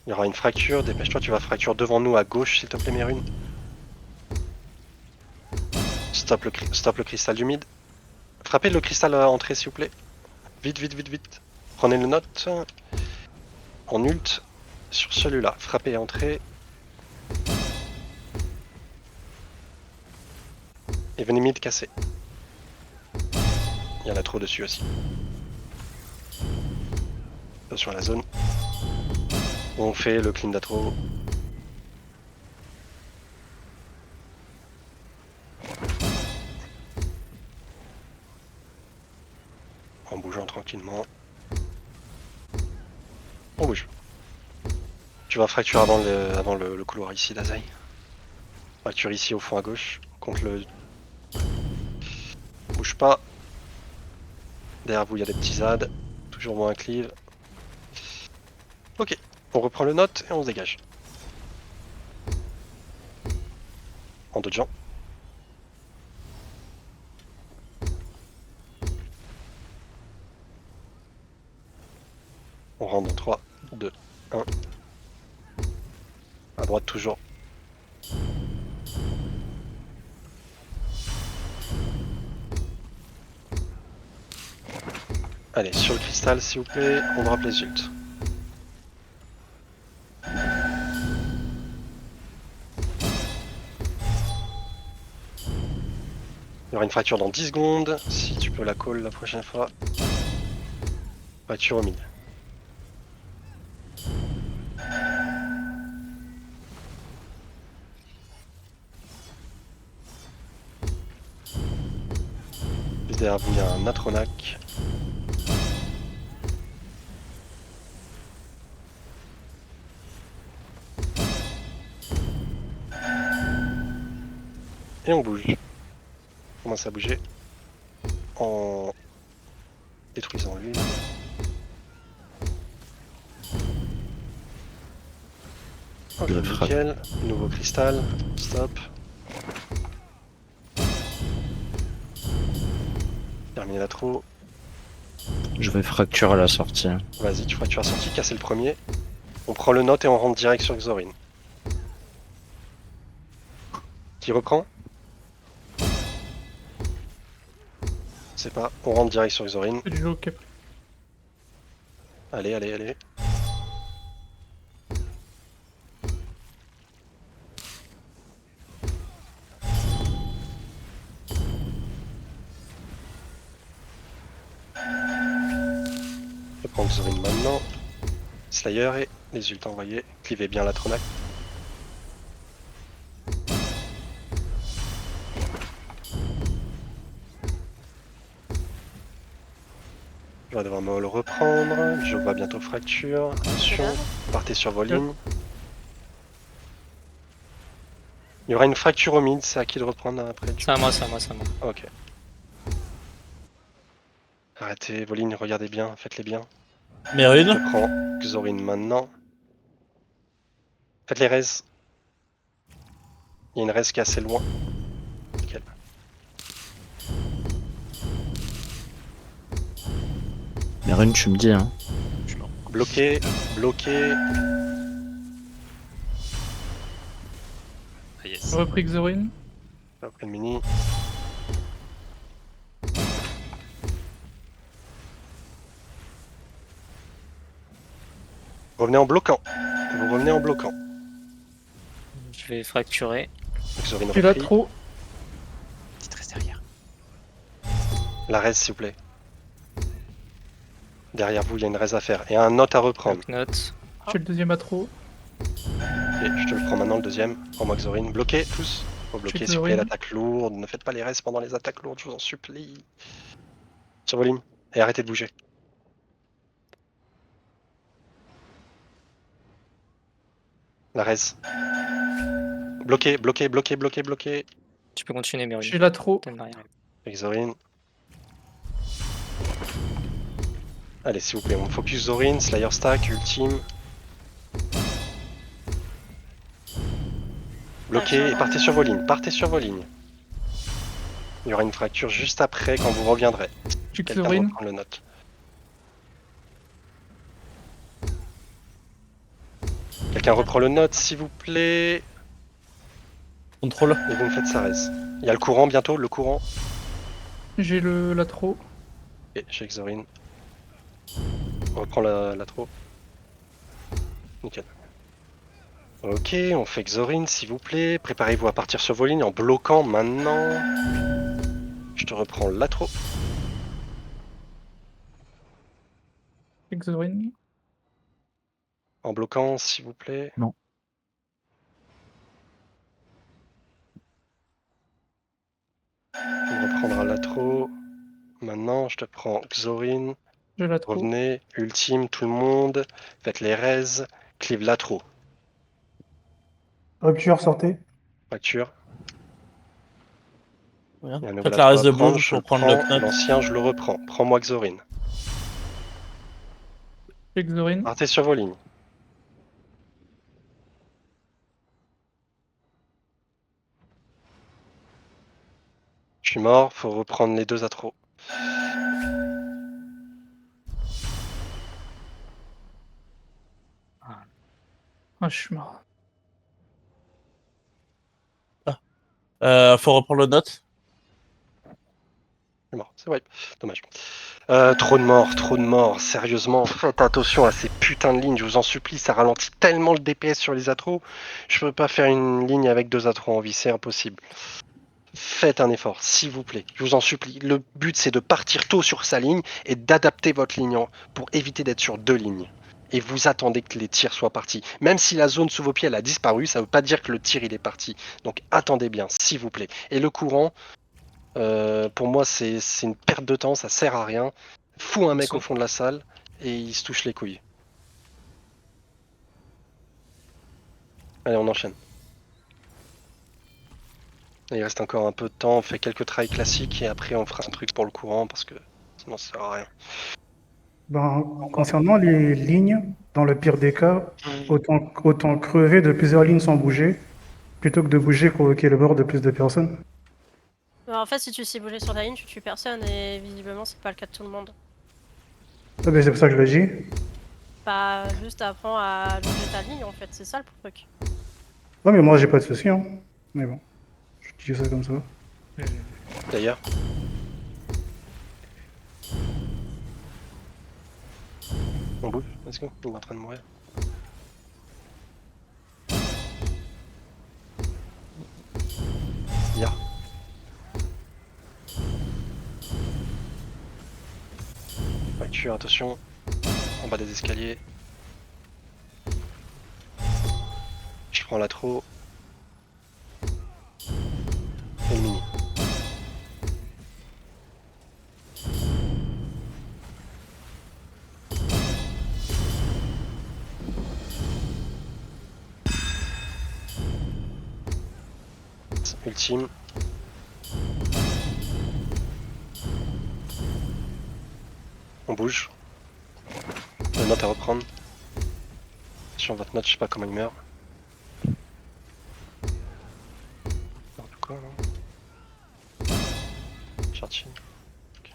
Il y aura une fracture, dépêche-toi, tu vas fracture devant nous à gauche, s'il te plaît, Mérune. Stop le cristal du mid. Frappez le cristal à entrée, s'il vous plaît. Vite. Prenez le note. En ult sur celui-là. Frappez à entrée. Et venez mid casser. Il y en a trop dessus aussi. Attention à la zone. On fait le clean d'atro. En bougeant tranquillement. On bouge. Tu vas fracture avant le couloir ici d'Azaï. Fracture ici au fond à gauche. Contre le... Bouge pas. Derrière vous il y a des petits ZAD. Toujours moins un cleave. Ok. On reprend le note et on se dégage. En dodgeant. On rentre dans 3, 2, 1. À droite toujours. Allez, sur le cristal s'il vous plaît, on drop les ults. Il y aura une fracture dans 10 secondes, si tu peux la call la prochaine fois. Fracture au milieu. Juste derrière vous, il y a un Atronac. Et on bouge. On commence à bouger. En détruisant lui. Ok, nickel. Nouveau cristal. Stop. Terminer l'atro. Je vais fracturer à la sortie. Vas-y, tu fractures la sortie, casser le premier. On prend le note et on rentre direct sur Xorin. Qui reprend? C'est pas, on rentre direct sur Xorin. C'est du jeu au cap. Allez, allez, allez. Je prends Xorin maintenant. Slayer et les ults envoyés. Clivez bien la Tronac. Je vais devoir me le reprendre. Je vois bientôt fracture. Attention, partez sur vos lignes. Il y aura une fracture au mid, c'est à qui de reprendre après? C'est à moi, c'est à moi, c'est à moi. Ok. Arrêtez vos lignes, regardez bien, faites-les bien. Mérine. Je prends Xorin maintenant. Faites les res. Il y a une res qui est assez loin. Nickel. Mérine, tu me dis, hein. Bloqué, bloqué. Ah yes. Repris Xorin. Après le mini. Revenez en bloquant. Vous revenez en bloquant. Je vais fracturer. Xorin Tu l'as repris. trop. Petite reste derrière. La res s'il vous plaît. Derrière vous, il y a une res à faire. Et un note à reprendre. Block note. J'ai le deuxième à trop. Et je te le prends maintenant le deuxième. Prends-moi Xorin. Bloquez tous. Faut bloquer Check s'il vous plaît Xorin. l'attaque lourde. Ne faites pas les res pendant les attaques lourdes, je vous en supplie. Sur vos lignes. Et arrêtez de bouger. La res. Bloqué, bloqué, bloqué, bloqué, bloqué. Tu peux continuer, Mérine. J'ai la trop. T'as une barrière. Avec Xorin. Allez, s'il vous plaît, on focus Xorin, Slayer stack, ultime. Bloquez et partez sur vos lignes, partez sur vos lignes. Il y aura une fracture juste après quand vous reviendrez. Check Quelqu'un Xorin. reprend le note. Quelqu'un reprend le note, s'il vous plaît. Contrôle. Et vous me faites sa res. Il y a le courant bientôt, le courant. J'ai la trop. Et chez Xorin. On reprend la trop. Nickel. Ok, on fait Xorin s'il vous plaît. Préparez-vous à partir sur vos lignes en bloquant maintenant. Je te reprends la trop. Check Xorin. En bloquant s'il vous plaît. Non. On reprendra la trop. Maintenant, je te prends Xorin. J'ai la trop. Revenez, ultime, tout le monde. Faites les res. Clive la trop. Rupture, sortez. Fracture. Il y a un nouveau Faites la lateral race de à prendre, bouge je pour le prendre le prends, knock. l'ancien je le reprends. Prends-moi Xorin. Check Xorin. Partez sur vos lignes. Je suis mort, faut reprendre les deux à trop. Ah, je suis mort. Faut reprendre le note. Je suis mort, c'est wipe. Dommage. Trop de morts, sérieusement, faites attention à ces putains de lignes, je vous en supplie, ça ralentit tellement le DPS sur les atros. Je peux pas faire une ligne avec deux atros en vie, c'est impossible. Faites un effort, s'il vous plaît, je vous en supplie. Le but c'est de partir tôt sur sa ligne et d'adapter votre ligne pour éviter d'être sur deux lignes. Et vous attendez que les tirs soient partis. Même si la zone sous vos pieds elle a disparu, ça veut pas dire que le tir il est parti. Donc attendez bien, s'il vous plaît. Et le courant, pour moi c'est une perte de temps, ça sert à rien. Fous un mec au fond de la salle et il se touche les couilles. Allez, on enchaîne. Il reste encore un peu de temps, on fait quelques trails classiques et après on fera un truc pour le courant parce que sinon ça sert à rien. Ben, concernant les lignes, dans le pire des cas, autant crever de plusieurs lignes sans bouger, plutôt que de bouger provoquer le mort de plus de personnes. En fait, si tu sais bouger sur la ligne, tu tues personne et visiblement, c'est pas le cas de tout le monde. Ah ben, c'est pour ça que je le dis. Pas juste apprends à longer ta ligne en fait, c'est ça le truc. Ouais, mais moi j'ai pas de soucis, hein. Mais bon, je dis ça comme ça. On bouge, let's go, il est en train de mourir. Ya. Fracture, attention. En bas des escaliers. Je prends la trop. Et le mini. Ultime. On bouge. Le note à reprendre. Sur votre note, je sais pas comment il meurt. Quoi là? Charging. Ok.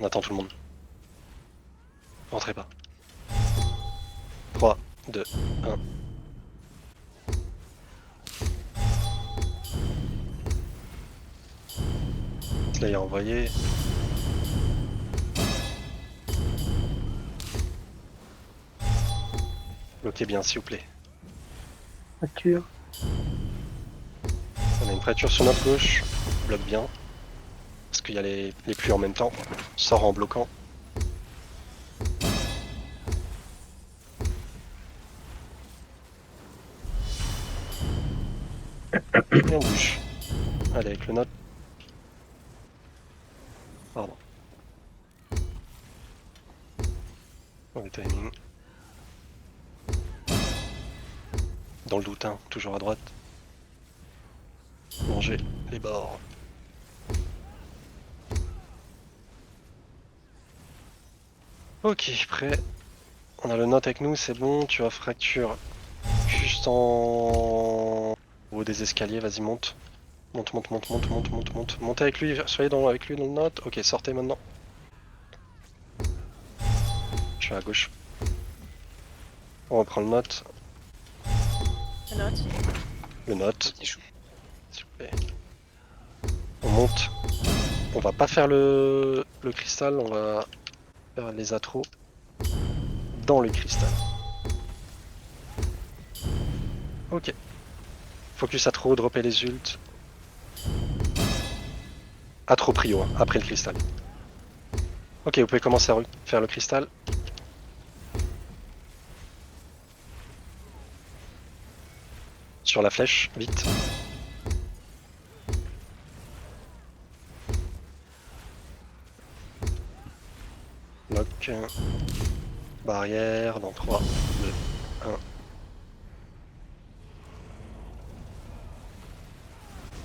On attend tout le monde. Rentrez pas. 3, 2, 1. Slayer envoyé. Bloquez bien s'il vous plaît. Fracture. On a une fracture sur notre gauche. Bloque bien. Parce qu'il y a les pluies en même temps. Sort en bloquant. Et on bouge. Allez avec le note. Pardon. Mauvais timing. Dans le doute, hein, toujours à droite. Manger les bords. Ok, prêt. On a le note avec nous, c'est bon. Tu as fracture juste en haut des escaliers, vas-y monte. Monte, monte, monte, monte, monte, monte, monte. Montez avec lui, soyez avec lui dans le note. Ok, sortez maintenant. Je suis à gauche. On reprend le note. La note. Le note. S'il vous plaît. On monte. On va pas faire le cristal, on va faire les atros dans le cristal. Ok. Focus atro, dropper les ults. Atro prio, hein, après le cristal. Ok, vous pouvez commencer à faire le cristal. Sur la flèche, vite. Lock. Barrière dans 3, 2, 1.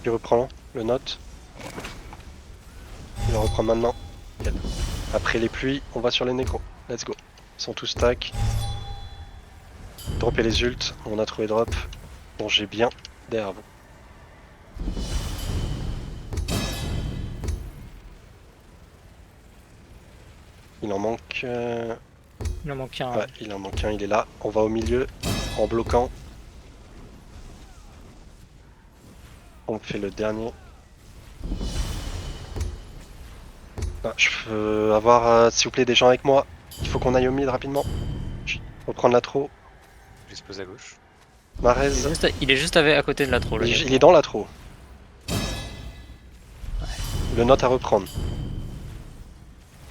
Tu reprends le note. Il le reprend maintenant. Après les pluies, on va sur les nécros. Let's go. Ils sont tous stack. Dropper les ults. On a trouvé drop. Bon, j'ai bien derrière vous. Il en manque... Il en manque un. Ouais, il en manque un, il est là. On va au milieu, en bloquant. On fait le dernier. Ah, je peux avoir, s'il vous plaît, des gens avec moi. Il faut qu'on aille au mid rapidement. Je vais reprendre la trop. Je se pose à gauche. Marez. Il est juste à côté de la troll. Il est dans la trop. Le note à reprendre.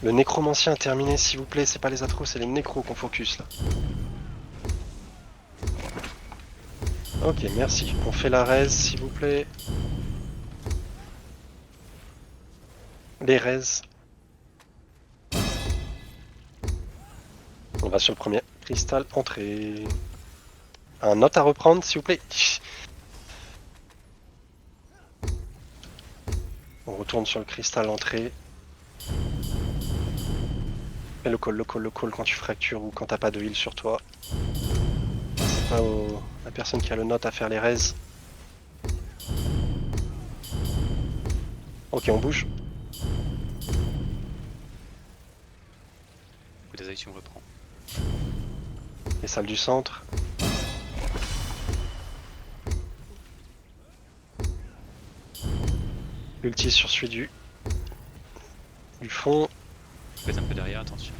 Le nécromancien terminé, s'il vous plaît. C'est pas les atros, c'est les nécros qu'on focus là. Ok, merci. On fait la raise, s'il vous plaît. Les raises. On va sur le premier cristal, entrée. Un note à reprendre, s'il vous plaît. On retourne sur le cristal, entrée. Fais le call quand tu fractures ou quand t'as pas de heal sur toi. C'est pas la personne qui a le note à faire les raises. Ok, on bouge. Coup des actions reprend. Les salles du centre. L'ulti sur celui du fond. Faites un peu derrière, attention.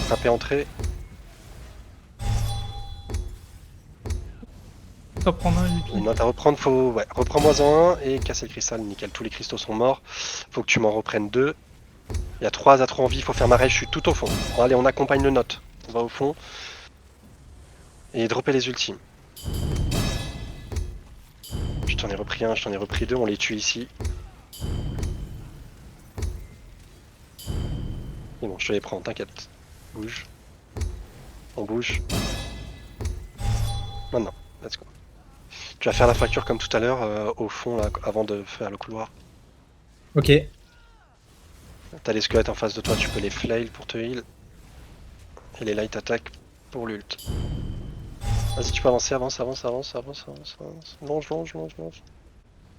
Frapper entrée. T'en prendre un, Une Yuki. note à reprendre, faut. Ouais, reprends-moi un et casser le cristal, nickel. Tous les cristaux sont morts. Faut que tu m'en reprennes 2. Il y a 3 atros en vie, faut faire ma rage, je suis tout au fond. Bon, allez, on accompagne le note. On va au fond. Et dropper les ultimes. Je t'en ai repris un, je t'en ai repris 2, on les tue ici. Et bon, je te les prends, t'inquiète. Bouge. On bouge. Maintenant, let's go. Tu vas faire la fracture comme tout à l'heure, au fond, là, avant de faire le couloir. Ok. T'as les squelettes en face de toi, tu peux les flail pour te heal. Et les light attack pour l'ult. Vas-y, tu peux avancer, avance. Longe.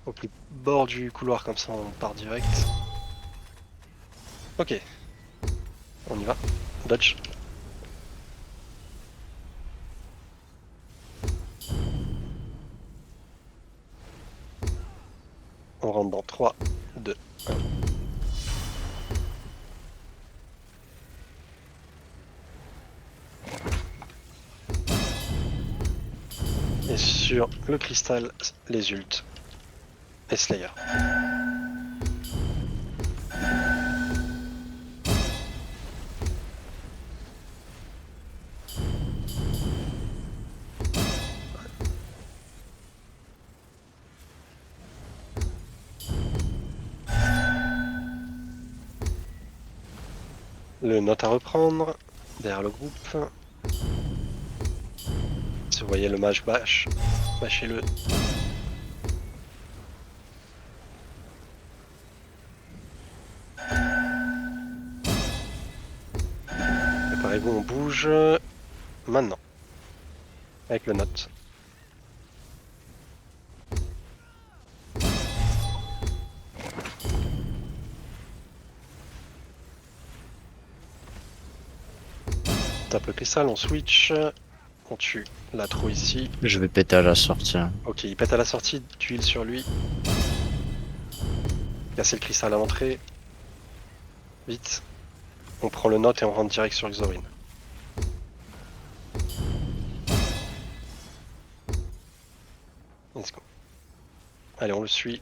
Au plus bord du couloir, comme ça on part direct. Ok. On y va. Dodge. On rentre dans 3, 2, 1. Et sur le cristal, les ults et Slayer. Le note à reprendre, derrière le groupe. Si vous voyez le mage bash, bâchez-le. Préparez-vous, on bouge maintenant. Avec le note. Tape le cristal, on switch. On tue l'atro ici. Je vais péter à la sortie. Hein. Ok, il pète à la sortie, tu heal sur lui. Casser le cristal à l'entrée. Vite. On prend le note et on rentre direct sur Xorin. Let's go. Allez, on le suit.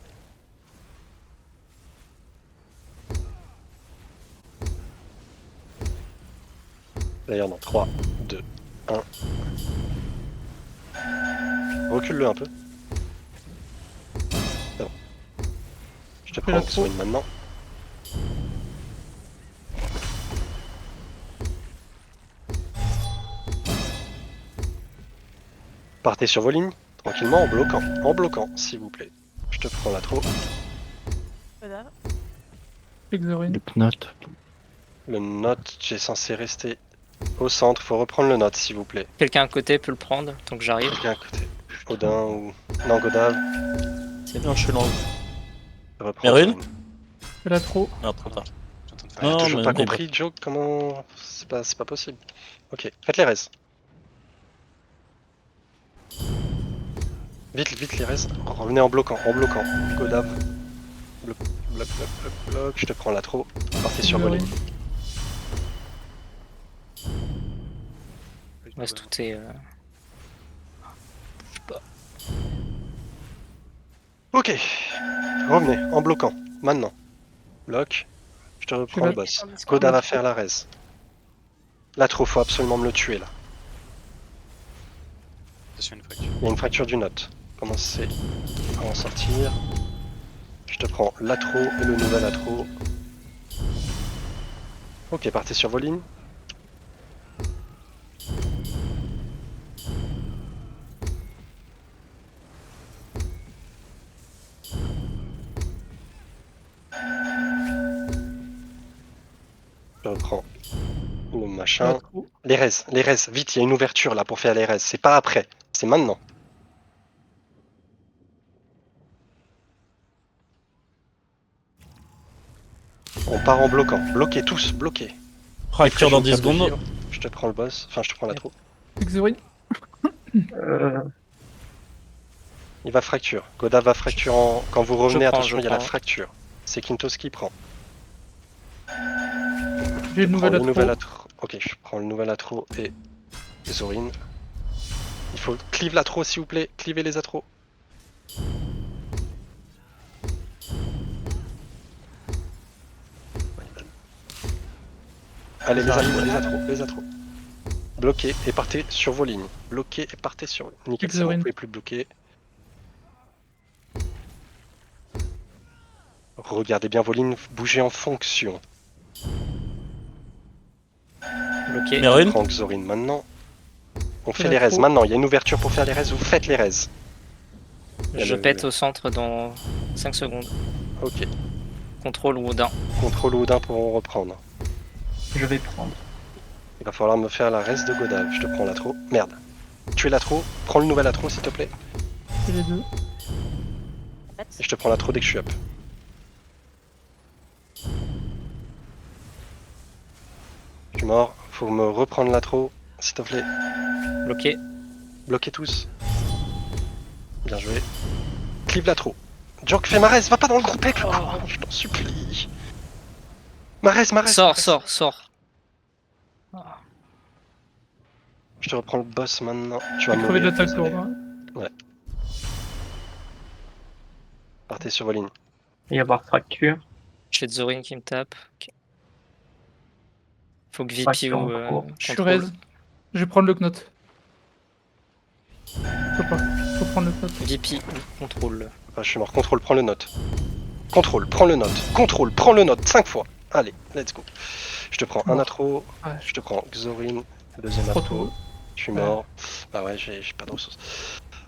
D'ailleurs, dans 3, 2, 1. Recule-le un peu. C'est bon. Je te prends Xorin maintenant. Partez sur vos lignes, tranquillement, en bloquant, s'il vous plaît. Je te prends l'atro. Voilà. Exorine. Note. Le note, j'ai censé rester au centre, faut reprendre le note, s'il vous plaît. Quelqu'un à côté peut le prendre, tant que j'arrive. Quelqu'un à côté. Odin ou... Non, Godave. C'est bien, je suis lent. Reprends Meryl Xorin. C'est là trop. Ah, trop tard. Je suis en train de J'ai faire. Non, toujours mais pas on est compris, Joe, comment... C'est pas possible. Ok, faites les res. Vite les res. Revenez en bloquant. Godave. Bloc. Je te prends l'atro. Partez sur vos lignes. Ouais, c'est tout est. Ok. Revenez, en bloquant. Maintenant. Bloc. Je te reprends là. le boss. Godave va faire la res. L'atro, faut absolument me le tuer là. Attention, une fracture. Il y a une fracture du note. Commencez à en sortir. Je te prends l'atro et le nouvel atro. Ok, partez sur vos lignes. Je reprends le machin. Là trop. Les res, vite, il y a une ouverture là pour faire les res. C'est pas après, c'est maintenant. On part en bloquant. Bloquez tous, bloquez. Fracture dans 10 Table de secondes. vivre. Je te prends le boss, enfin je te prends la troupe. Exorine. Il va fracture. Godav va fracture quand vous revenez, prends, attention, je il y a la prends. fracture. C'est Quintos qui prend. J'ai une Prends nouvelle le atro. nouvel atro. Ok, je prends le nouvel atro et Zorin. Il faut clive l'atro s'il vous plaît. Clivez les atros. Allez, les atros. Bloquez et partez sur vos lignes. Bloquez et partez sur. Nickel, c'est bon, vous Zorin. pouvez plus bloquer. Regardez bien vos lignes, bougez en fonction. Bloqué. Mais Rune, Prends Xorin maintenant. On fait la les raises trop. maintenant. Il y a une ouverture pour faire les raises. Vous faites les raises. Il y a Je le- pète au centre dans 5 secondes. Ok. Contrôle Woodin. Contrôle Odin pour reprendre. Je vais prendre. Il va falloir me faire la raise de Godav. Je te prends l'atro. Merde. Tu es l'atro. Prends le nouvel atro s'il te plaît. C'est les deux. Et je te prends l'atro dès que je suis up. Je suis mort. Faut me reprendre l'atro s'il te plaît. Bloqué. Bloquez tous. Bien joué. Clive l'atro. Jock, fais ma raise. Va pas dans le groupe avec le courant, je t'en supplie. Ma raise. Sors. Je te reprends le boss maintenant. Tu vas J'ai crevé de mourir. l'attaque désolé. lourde. Hein. Partez sur vos lignes. Il va y avoir fracture. J'ai Zorin qui me tape. Ok. Faut que VP Fracture ou en cours. Je suis contrôle. raise. Je vais prendre le knot. Faut pas. Faut prendre le knot. VP ou contrôle. Ah, je suis mort. Contrôle, prends le note. Contrôle, prends le note. Contrôle, prends le note. 5 fois. Allez, let's go. Je te prends un Mort. atro. Ah, Je te prends Xorin. Le deuxième trop atro. tôt. Je suis Ouais. mort. Bah ouais, j'ai pas de ressources.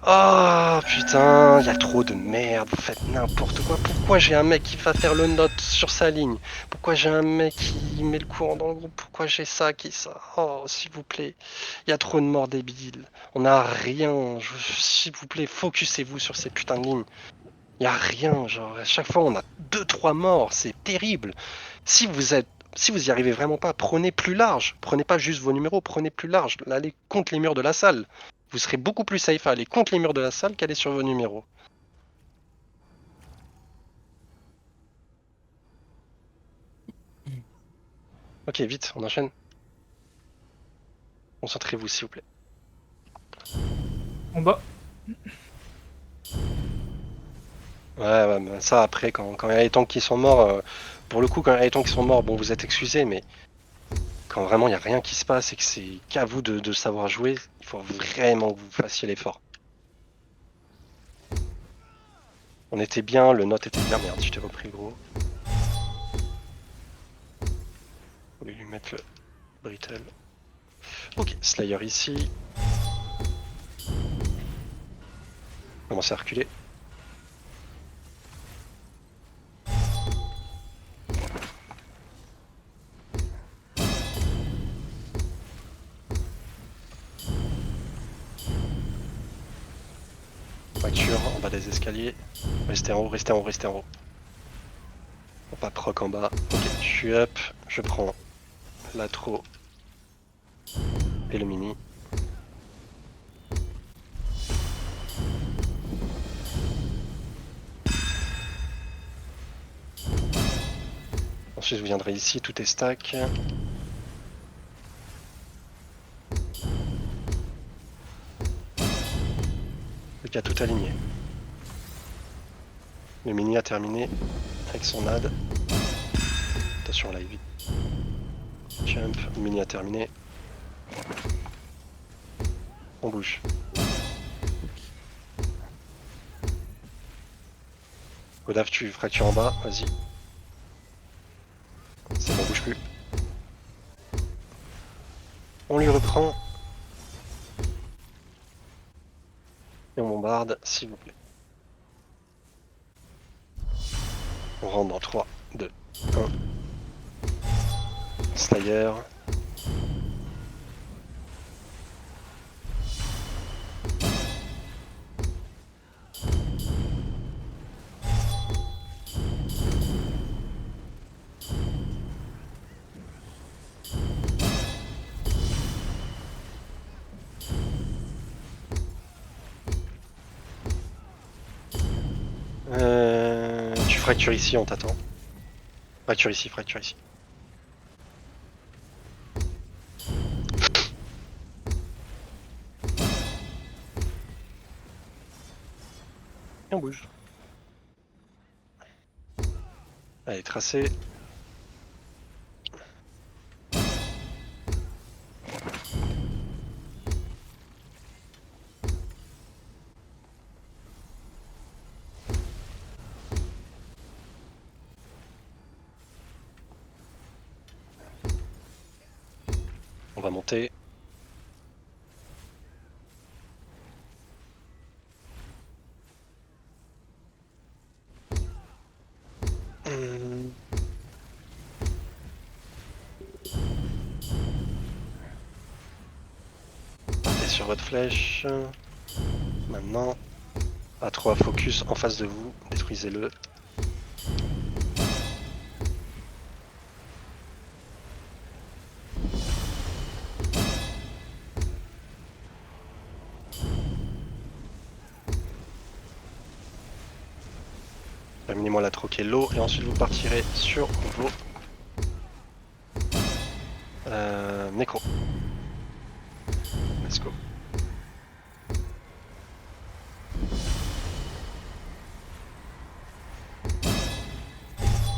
Ah putain, il y a trop de merde, vous faites n'importe quoi. Pourquoi j'ai un mec qui va faire le note sur sa ligne? Pourquoi j'ai un mec qui met le courant dans le groupe? Pourquoi j'ai ça, qui ça? Oh, s'il vous plaît. Il y a trop de morts débiles. On a rien. S'il vous plaît, focussez-vous sur ces putains de lignes. Il y a rien, genre à chaque fois on a 2-3 morts, c'est terrible. Si vous y arrivez vraiment pas, prenez plus large. Prenez pas juste vos numéros, prenez plus large. Allez contre les murs de la salle. Vous serez beaucoup plus safe à aller contre les murs de la salle qu'aller sur vos numéros. Ok, vite, on enchaîne. Concentrez-vous s'il vous plaît. En bas. Ouais, mais ça après, quand il y a les tanks qui sont morts, pour le coup, quand il y a les tanks qui sont morts, bon, vous êtes excusés, mais quand vraiment il n'y a rien qui se passe et que c'est qu'à vous de savoir jouer, il faut vraiment que vous fassiez l'effort. On était bien, le note était bien. Merde, je t'ai repris gros. Faut lui mettre le brittle. Ok, Slayer ici. Commencez à reculer. Voiture en bas des escaliers. Restez en haut, restez en haut, restez en haut. On pas proc en bas. Ok, je suis up. Je prends l'atro et le mini. Ensuite, vous viendrez ici, tout est stack. Le gars tout aligné. Le mini a terminé avec son ad. Attention là, vite. Jump, le mini a terminé. On bouge. Godav, tu fractures en bas, vas-y. C'est bon, bouge plus. On lui reprend. Et on bombarde, s'il vous plaît. On rentre dans 3, 2, 1. Slayer. Fracture ici, on t'attend. Fracture ici, fracture ici. Et on bouge. Allez, tracé. On va monter. Partez sur votre flèche. Maintenant, à 3 focus en face de vous. Détruisez-le. Terminez-moi la troquer l'eau et ensuite vous partirez sur vos nécro. Let's go.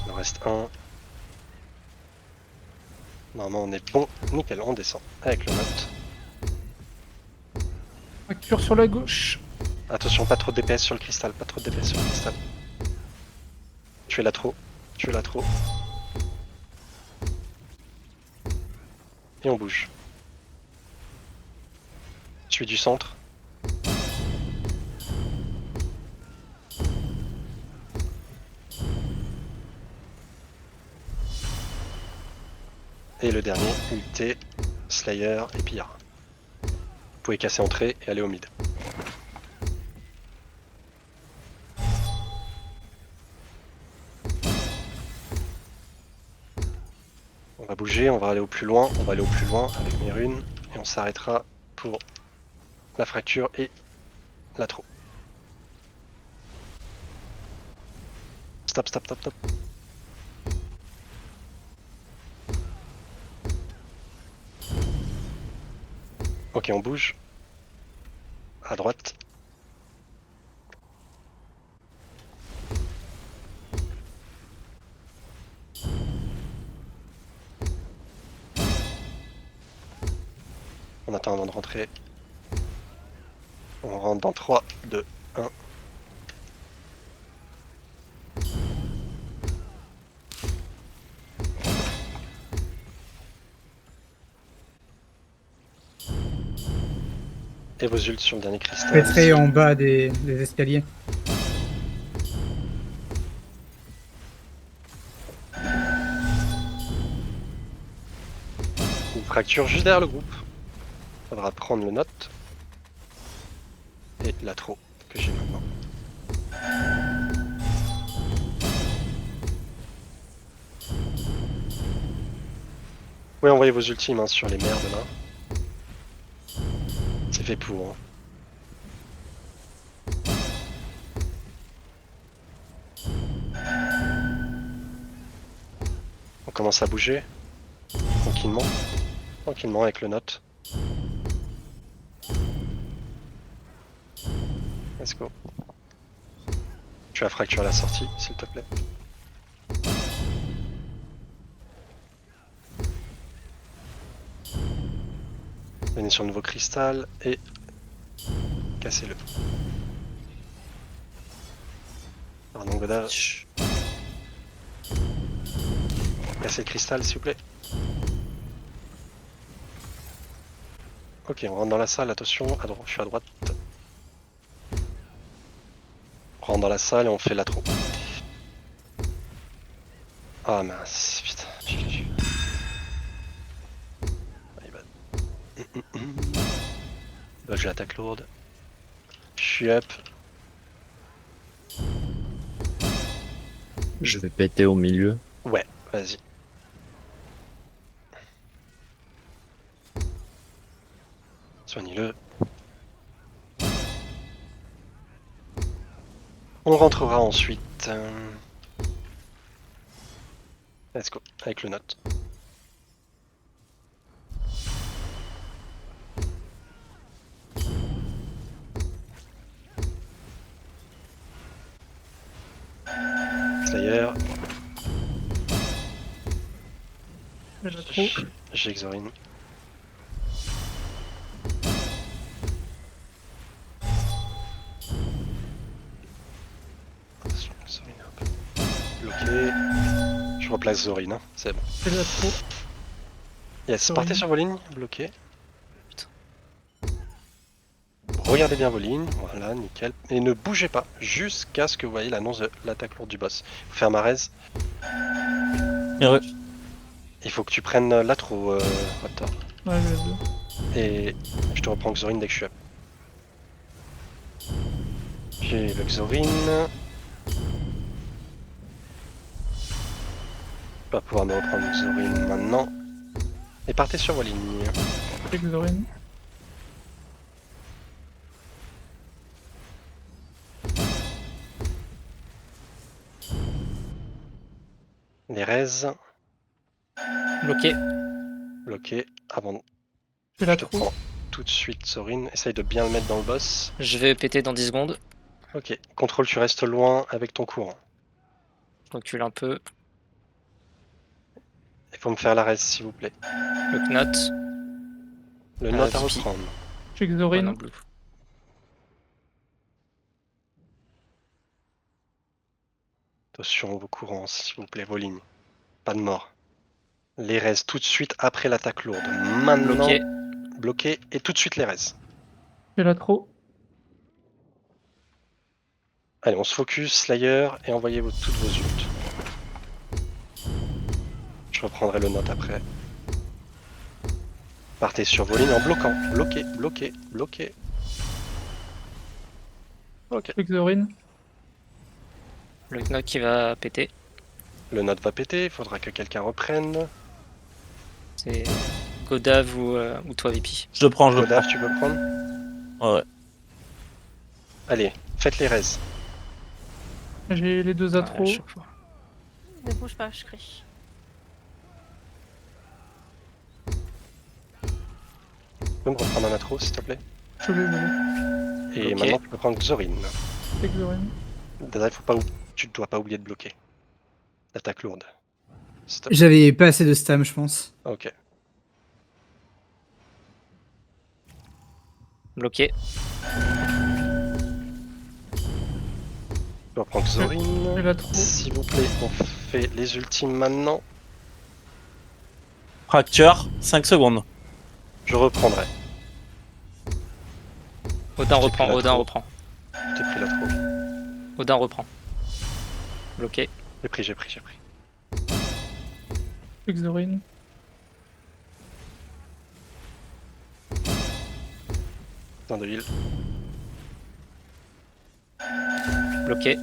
Il en reste un. Normalement on est bon. Nickel, on descend avec le note. Fracture sur la gauche. Attention, pas trop de DPS sur le cristal, pas trop de DPS sur le cristal. Tuez-la trop, tuez-la trop. Et on bouge. Celui du centre. Et le dernier, ulté, Slayer et Pillard. Vous pouvez casser entrée et aller au mid. On va bouger, on va aller au plus loin, avec mes runes et on s'arrêtera pour la fracture et la trou. Stop, stop, stop, stop. Ok, on bouge. À droite. On attend avant de rentrer. On rentre dans 3, 2, 1. Et vos ults sur le dernier cristal. Pétré en bas des escaliers. Une fracture juste derrière le groupe. Faudra prendre le note. Et la trou que j'ai maintenant. Oui, envoyez vos ultimes hein, sur les merdes là. C'est fait pour. Hein. On commence à bouger. Tranquillement. Tranquillement avec le note. Let's go. Tu as fracturé la sortie, s'il te plaît. Venez sur le nouveau cristal et cassez-le. Pardon, Godard. Cassez le cristal, s'il vous plaît. Ok, on rentre dans la salle, attention, à droite, je suis à droite. On rentre dans la salle et on fait l'atro. Ah mince, putain, je l'ai vu. Bah, j'ai l'attaque lourde. Je suis up. Je vais péter au milieu. Ouais, vas-y. Soignez-le. On rentrera ensuite. Let's go, avec le note. Slayer, J'ai la trop. j'ai Xorin. Attention, Xorin est un peu bloqué. Je replace Xorin, hein. C'est bon. J'ai la trop. Yes, Xorin. partez sur vos lignes, bloqué. Regardez bien vos lignes, voilà, nickel. Et ne bougez pas jusqu'à ce que vous voyez l'annonce de l'attaque lourde du boss. Faut faire ma raise. Il faut que tu prennes l'atro, Raptor. Ouais, j'ai la 2. Et je te reprends Xorin dès que je suis up. J'ai le Xorin. Je vais pas pouvoir me reprendre Xorin maintenant. Et partez sur vos lignes. J'ai Xorin. Les raises, Bloqué. bloqué. Avant, J'ai la je te trop. prends tout de suite Xorin. Essaye de bien le mettre dans le boss. Je vais péter dans 10 secondes. Ok, contrôle, tu restes loin avec ton courant. Je recule un peu. Il faut me faire la raise s'il vous plaît. Le knot. Le note à VP. reprendre. J'ai One Xorin. en blue. Attention vos courants s'il vous plaît, vos lignes. Pas de mort. Les raises tout de suite après l'attaque lourde. Maintenant, Bloqué. bloqué et tout de suite les raises. J'ai la trop. Allez, on se focus, Slayer, et envoyez toutes vos ults. Je reprendrai le note après. Partez sur vos lignes en bloquant. Bloqué, bloqué, bloqué. Ok. J'ai Xorin. Le knot qui va péter. Le note va péter, il faudra que quelqu'un reprenne. C'est Godav ou toi, VP. Je le prends, je le prends. Godaf, tu peux prendre? Ouais. Allez, faites les raises. J'ai les 2 Ouais, atros. à chaque fois. Ne bouge pas, je crie. Tu peux me reprendre un atro s'il te plaît? Je l'ai. Et Ok. maintenant tu peux prendre Xorin. J'ai Xorin. Dada, tu ne dois pas oublier de bloquer. L'attaque lourde. Stop. J'avais pas assez de stam, je pense. Ok. Bloqué. Je vais reprendre J'ai Xorin. la trop. S'il vous plaît, on fait les ultimes maintenant. Fracture, 5 secondes. Je reprendrai. Odin J'ai reprend. pris la Odin trop. reprend. Je t'ai pris l'atro. Odin reprend. Bloqué. J'ai pris, j'ai pris, j'ai pris. J'ai Xorin. Dans de heal. Bloqué.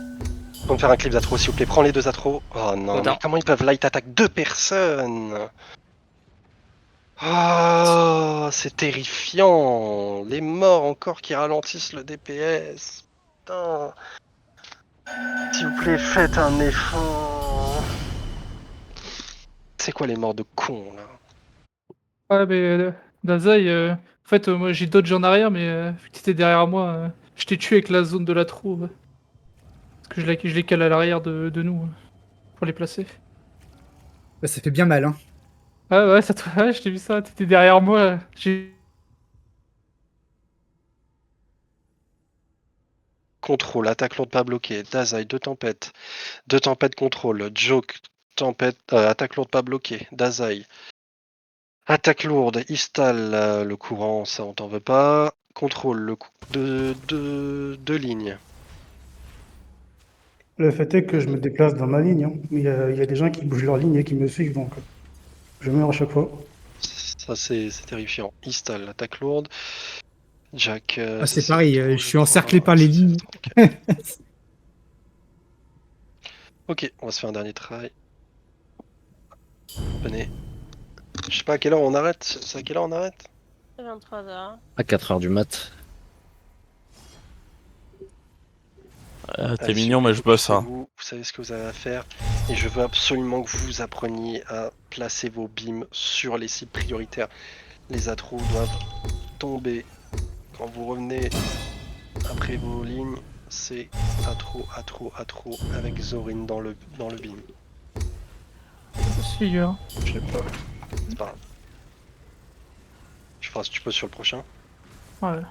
Faut me faire un clip d'atro s'il vous plaît. Prends les 2 atros. Oh non, Odin. mais comment ils peuvent light attack 2 personnes? Oh, c'est terrifiant. Les morts encore qui ralentissent le DPS. Putain. S'il vous plaît, faites un effort. C'est quoi les morts de cons là? Ouais, mais Dazai, en fait, moi j'ai dodge en arrière, mais vu que t'étais derrière moi, je t'ai tué avec la zone de la trou. Parce que je les cale à l'arrière de nous pour les placer. Bah, ça fait bien mal, hein. Ah ouais, ouais, je t'ai vu ça, t'étais derrière moi. J'ai. Contrôle, attaque lourde pas bloquée. Dazai, 2 tempêtes. 2 tempêtes contrôle. Joke, tempête, attaque lourde pas bloquée. Dazai. Attaque lourde, Istal, le courant, ça on t'en veut pas. Contrôle, le coup de 2 lignes. Le fait est que je me déplace dans ma ligne, hein. Il y a des gens qui bougent leur ligne et qui me suivent, donc je meurs à chaque fois. Ça c'est terrifiant. Istal, attaque lourde. Jack. Ah, c'est ça, pareil, trop, je suis encerclé crois. par les Ça, c'est lignes. trop, ok. Ok, on va se faire un dernier try. Venez. Je sais pas à quelle heure on arrête. C'est à quelle heure on arrête? C'est 23h. À 4h du mat. T'es Allez, mignon, mais je bosse. Hein. Vous savez ce que vous avez à faire. Et je veux absolument que vous appreniez à placer vos beams sur les cibles prioritaires. Les atros doivent tomber. Quand vous revenez après vos lignes, c'est atro avec Zorin dans le beam. Slayer. Je l'ai pas. C'est pas grave. Tu feras si tu peux sur le prochain. Ouais.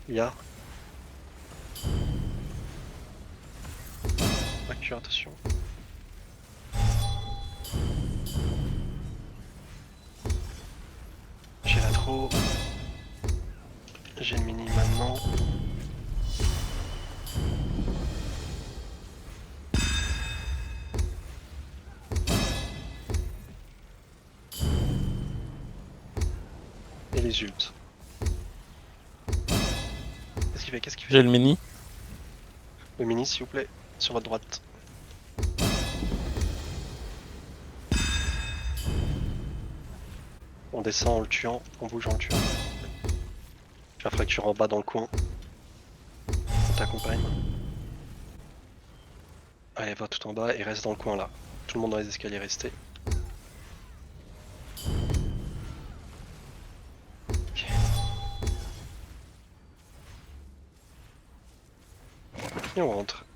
Yard. Fracture, attention. J'ai l'atro. J'ai le mini maintenant. Et les ults. Qu'est-ce qu'il fait? Qu'est-ce qu'il fait? J'ai le mini. Le mini s'il vous plaît, sur votre droite. On descend en le tuant, on bouge en le tuant. Tu vas fracture en bas dans le coin. On t'accompagne. Allez, va tout en bas et reste dans le coin là. Tout le monde dans les escaliers, restez. Ok. Et on rentre.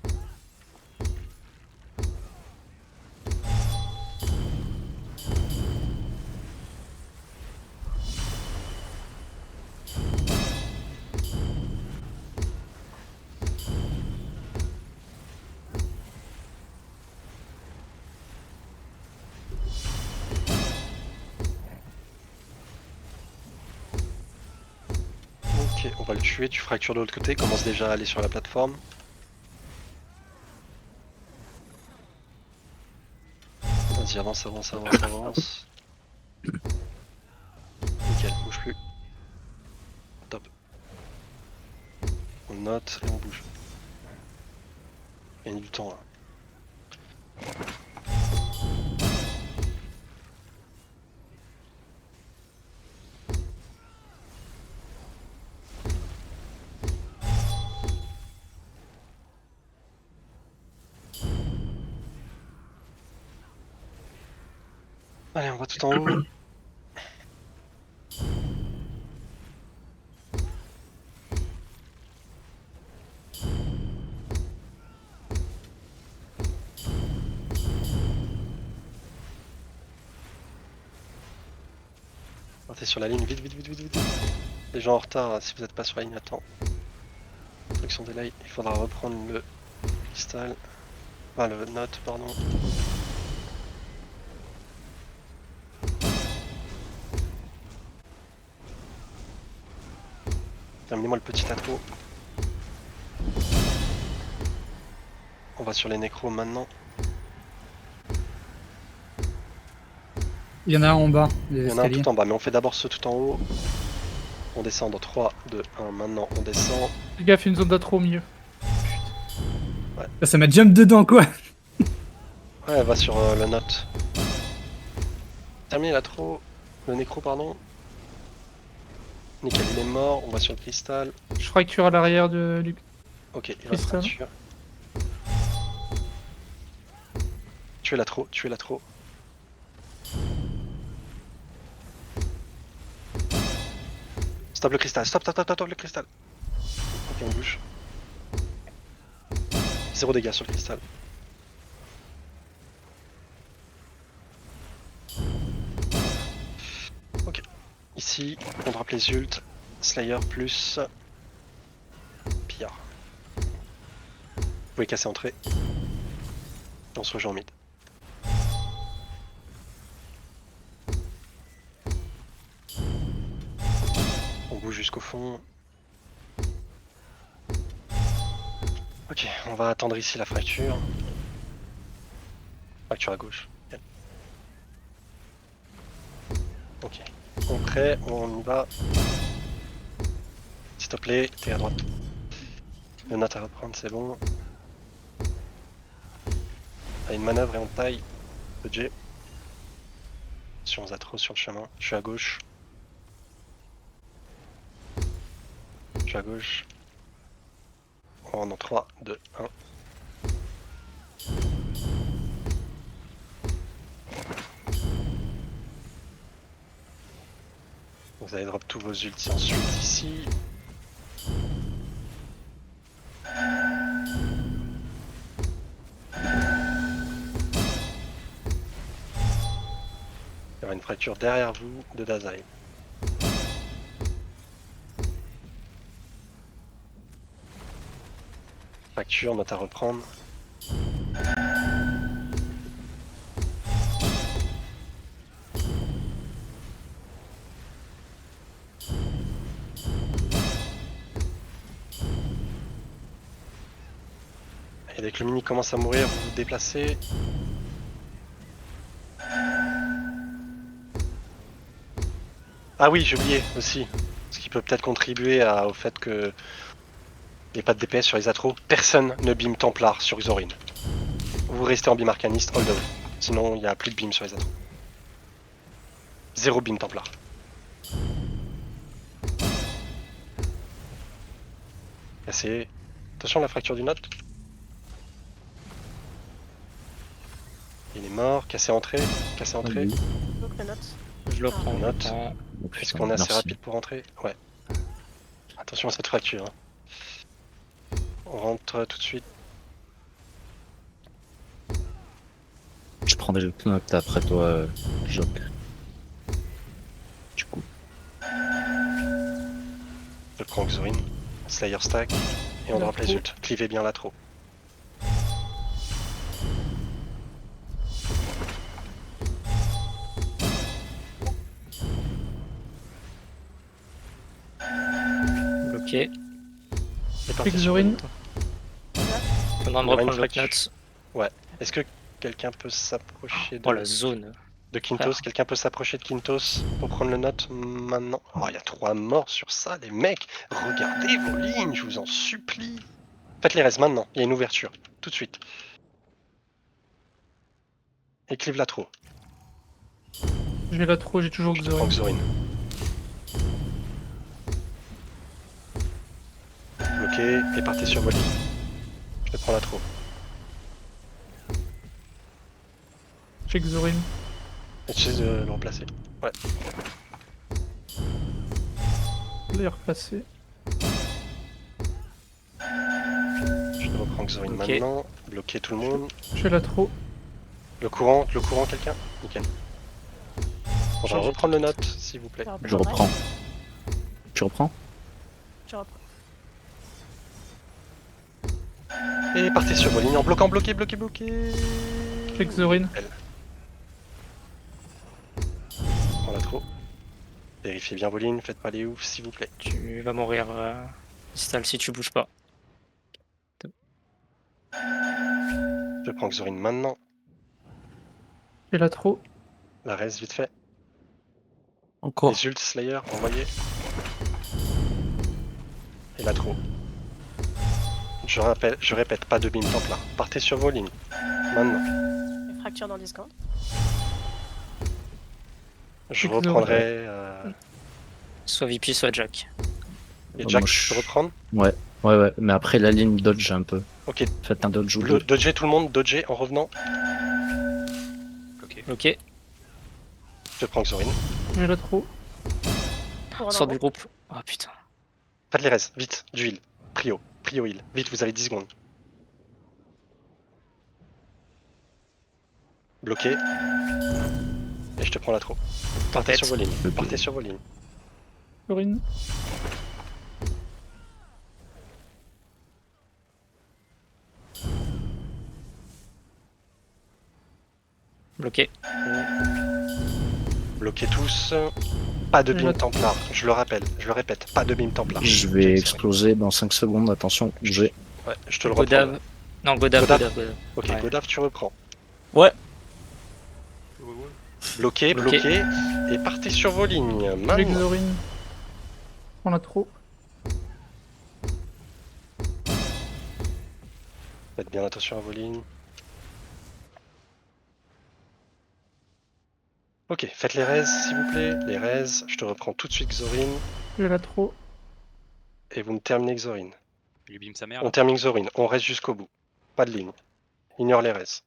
Ok, on va le tuer, tu fractures de l'autre côté, commence déjà à aller sur la plateforme. Vas-y, avance, avance, avance, avance. Nickel, bouge plus. Top. On note et on bouge. Il y a du temps là. Allez, on va tout en haut. Partez sur la ligne, vite, vite, vite, vite, vite. Les gens en retard, si vous n'êtes pas sur la ligne, attends. Friction delay, il faudra reprendre le cristal. Enfin, le note, pardon. Terminez-moi le petit atro. On va sur les nécros maintenant. Il y en a un en bas, Il les y en a un escaliers. tout en bas, mais on fait d'abord ceux tout en haut. On descend dans 3, 2, 1, maintenant on descend. Les gars, fait une zone d'atro au milieu. Ça m'a jump dedans, quoi. Ouais, va sur le note. Terminé l'atro. Le nécro, pardon. Nickel, il est mort, on va sur le cristal. Je fracture à l'arrière du. Ok, il va Cristal. fracture. Tuez l'atro, tuez l'atro. Stop le cristal, stop, stop, stop, stop le cristal. Ok, on bouge. 0 dégâts sur le cristal. Ok. Ici, on drop les ults. Slayer plus... Pillard. Vous pouvez casser entrée. On se rejoint en mid. On bouge jusqu'au fond. Ok, on va attendre ici la fracture. Fracture à gauche. Ok. On est prêt, on y va. S'il te plaît, t'es à droite. Le note à reprendre, c'est bon. Allez, une manœuvre et on taille. Budget. Si on a trop sur le chemin, je suis à gauche. fracture à gauche. On rentre dans 3, 2, 1. Vous allez drop tous vos ultis ensuite ici. Il y aura une fracture derrière vous de Dazai. Fracture, note à reprendre. Et dès que le mini commence à mourir, vous vous déplacez. Ah oui, j'ai oublié aussi. Ce qui peut peut-être contribuer au fait que il n'y ait pas de DPS sur les atros. Personne ne beam Templar sur Xorin. Vous restez en beam arcaniste, hold off. Sinon, il n'y a plus de beam sur les atros. 0 beam Templar. Cassé. Attention à la fracture du note. Il est mort, cassé entrée, cassé entrée. Donc le note. Je le prends. Note. je le prends. Est-ce qu'on est assez rapide pour rentrer? Ouais. Attention à cette fracture. Hein. On rentre tout de suite. Je prendrai le knock après toi, Jock. Du coup. Je prends Xorin, Slayer stack, et on drop les ults. Clivez bien l'atro. Bloqué. Et parti sur Xorin. le- Faudra me Il y aura une reprendre le fracture. knot. Est-ce que quelqu'un peut s'approcher Oh la zone. de Quintos? Quelqu'un peut s'approcher de Quintos pour prendre le note maintenant? Oh, il y a 3 morts sur ça, les mecs! Regardez vos lignes, je vous en supplie! Faites les res maintenant, il y a une ouverture, tout de suite. Et clive l'atro. J'ai la trop, j'ai toujours Je te prends Xorin. Xorin. Bloqué, et partez sur Volley. Je te prends l'atro. J'ai Xorin. Essayez de le remplacer. Ouais. Je l'ai replacé. Je te reprends Xorin Ok. maintenant. Bloquer tout le monde. J'ai la trop. Le courant, quelqu'un? Nickel. On va Changez reprendre le note, s'il vous plaît. Je reprends. Tu reprends? Je reprends. Et partez sur vos lignes en bloquant, bloqué. J'ai Xorin. Prends la trop. Vérifiez bien vos lignes, faites pas les oufs, s'il vous plaît. Tu vas mourir, Stal, si tu bouges pas. Je prends Xorin maintenant. J'ai la trop. La res, vite fait. Encore. Les ult Slayer, envoyez. Et la trop. Je répète, pas de beam Templar. Partez sur vos lignes. Maintenant. Les fractures dans 10 secondes. Je Excellent. reprendrai. Soit VP, soit Jack. Et Moi, Jack, je- tu peux reprendre? Ouais, mais après la ligne dodge un peu. Ok. Faites un dodge ou deux. Dodgez tout le monde, dodgez en revenant. Ok. Ok. Je prends Xorin. J'ai la trop. Pour Sors du groupe. Ah putain. Faites les res, vite, du heal. Prio heal. Vite, vous avez 10 secondes. Bloqué. Et je te prends la trop. Partez Tempête. sur vos lignes. Ok. Partez sur vos lignes. Xorin. Bloqué. Bloquez tous. Pas de beam J'attends. Templar. Je le répète, pas de beam Templar. Je vais exploser dans 5 secondes, attention, bougez. Ouais, je te le reprends. Godav. Non, Godav. Godav. Ok, Ouais. Godav, tu reprends. Ouais. Bloqué, Bloqué. bloqué. Et partez sur vos lignes. J'ai Maintenant. Xorin. On a trop. Faites bien attention à vos lignes. Ok, faites les res s'il vous plaît. Les res, je te reprends tout de suite Xorin. J'ai la trop. et vous me terminez Xorin. Il lui bim sa mère. On Là. termine Xorin, on reste jusqu'au bout. Pas de ligne. Ignore les res.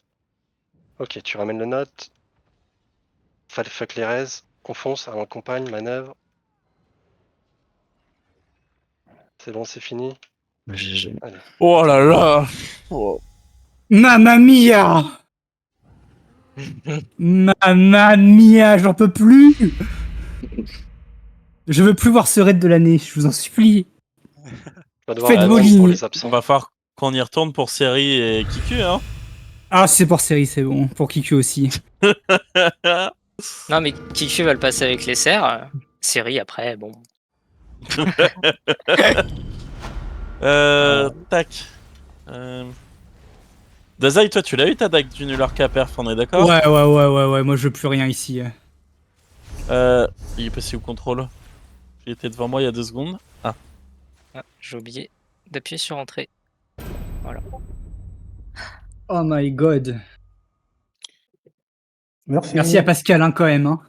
Ok, tu ramènes le note. Fuck les res. On fonce, on accompagne, manœuvre. C'est bon, c'est fini. Allez. Oh là là. Oh. Mamma mia. Mamma mia, j'en peux plus. Je veux plus voir ce raid de l'année, je vous en supplie. On va devoir Faites vos attendre pour lignes. les absents. On va falloir qu'on y retourne pour Série et Kiku, hein. Ah, c'est pour série, c'est bon. Pour Kiku aussi. Non, mais Kiku va le passer avec les serres. Série après, bon. Tac. Dazai, toi, tu l'as eu ta dague du nul arc à perf, on est d'accord? Ouais, moi je veux plus rien ici. Il est passé au contrôle. Il était devant moi il y a 2 secondes. Ah. Ah, j'ai oublié d'appuyer sur entrée. Voilà. Oh my god. Merci. Merci à Pascal, hein, quand même. Hein.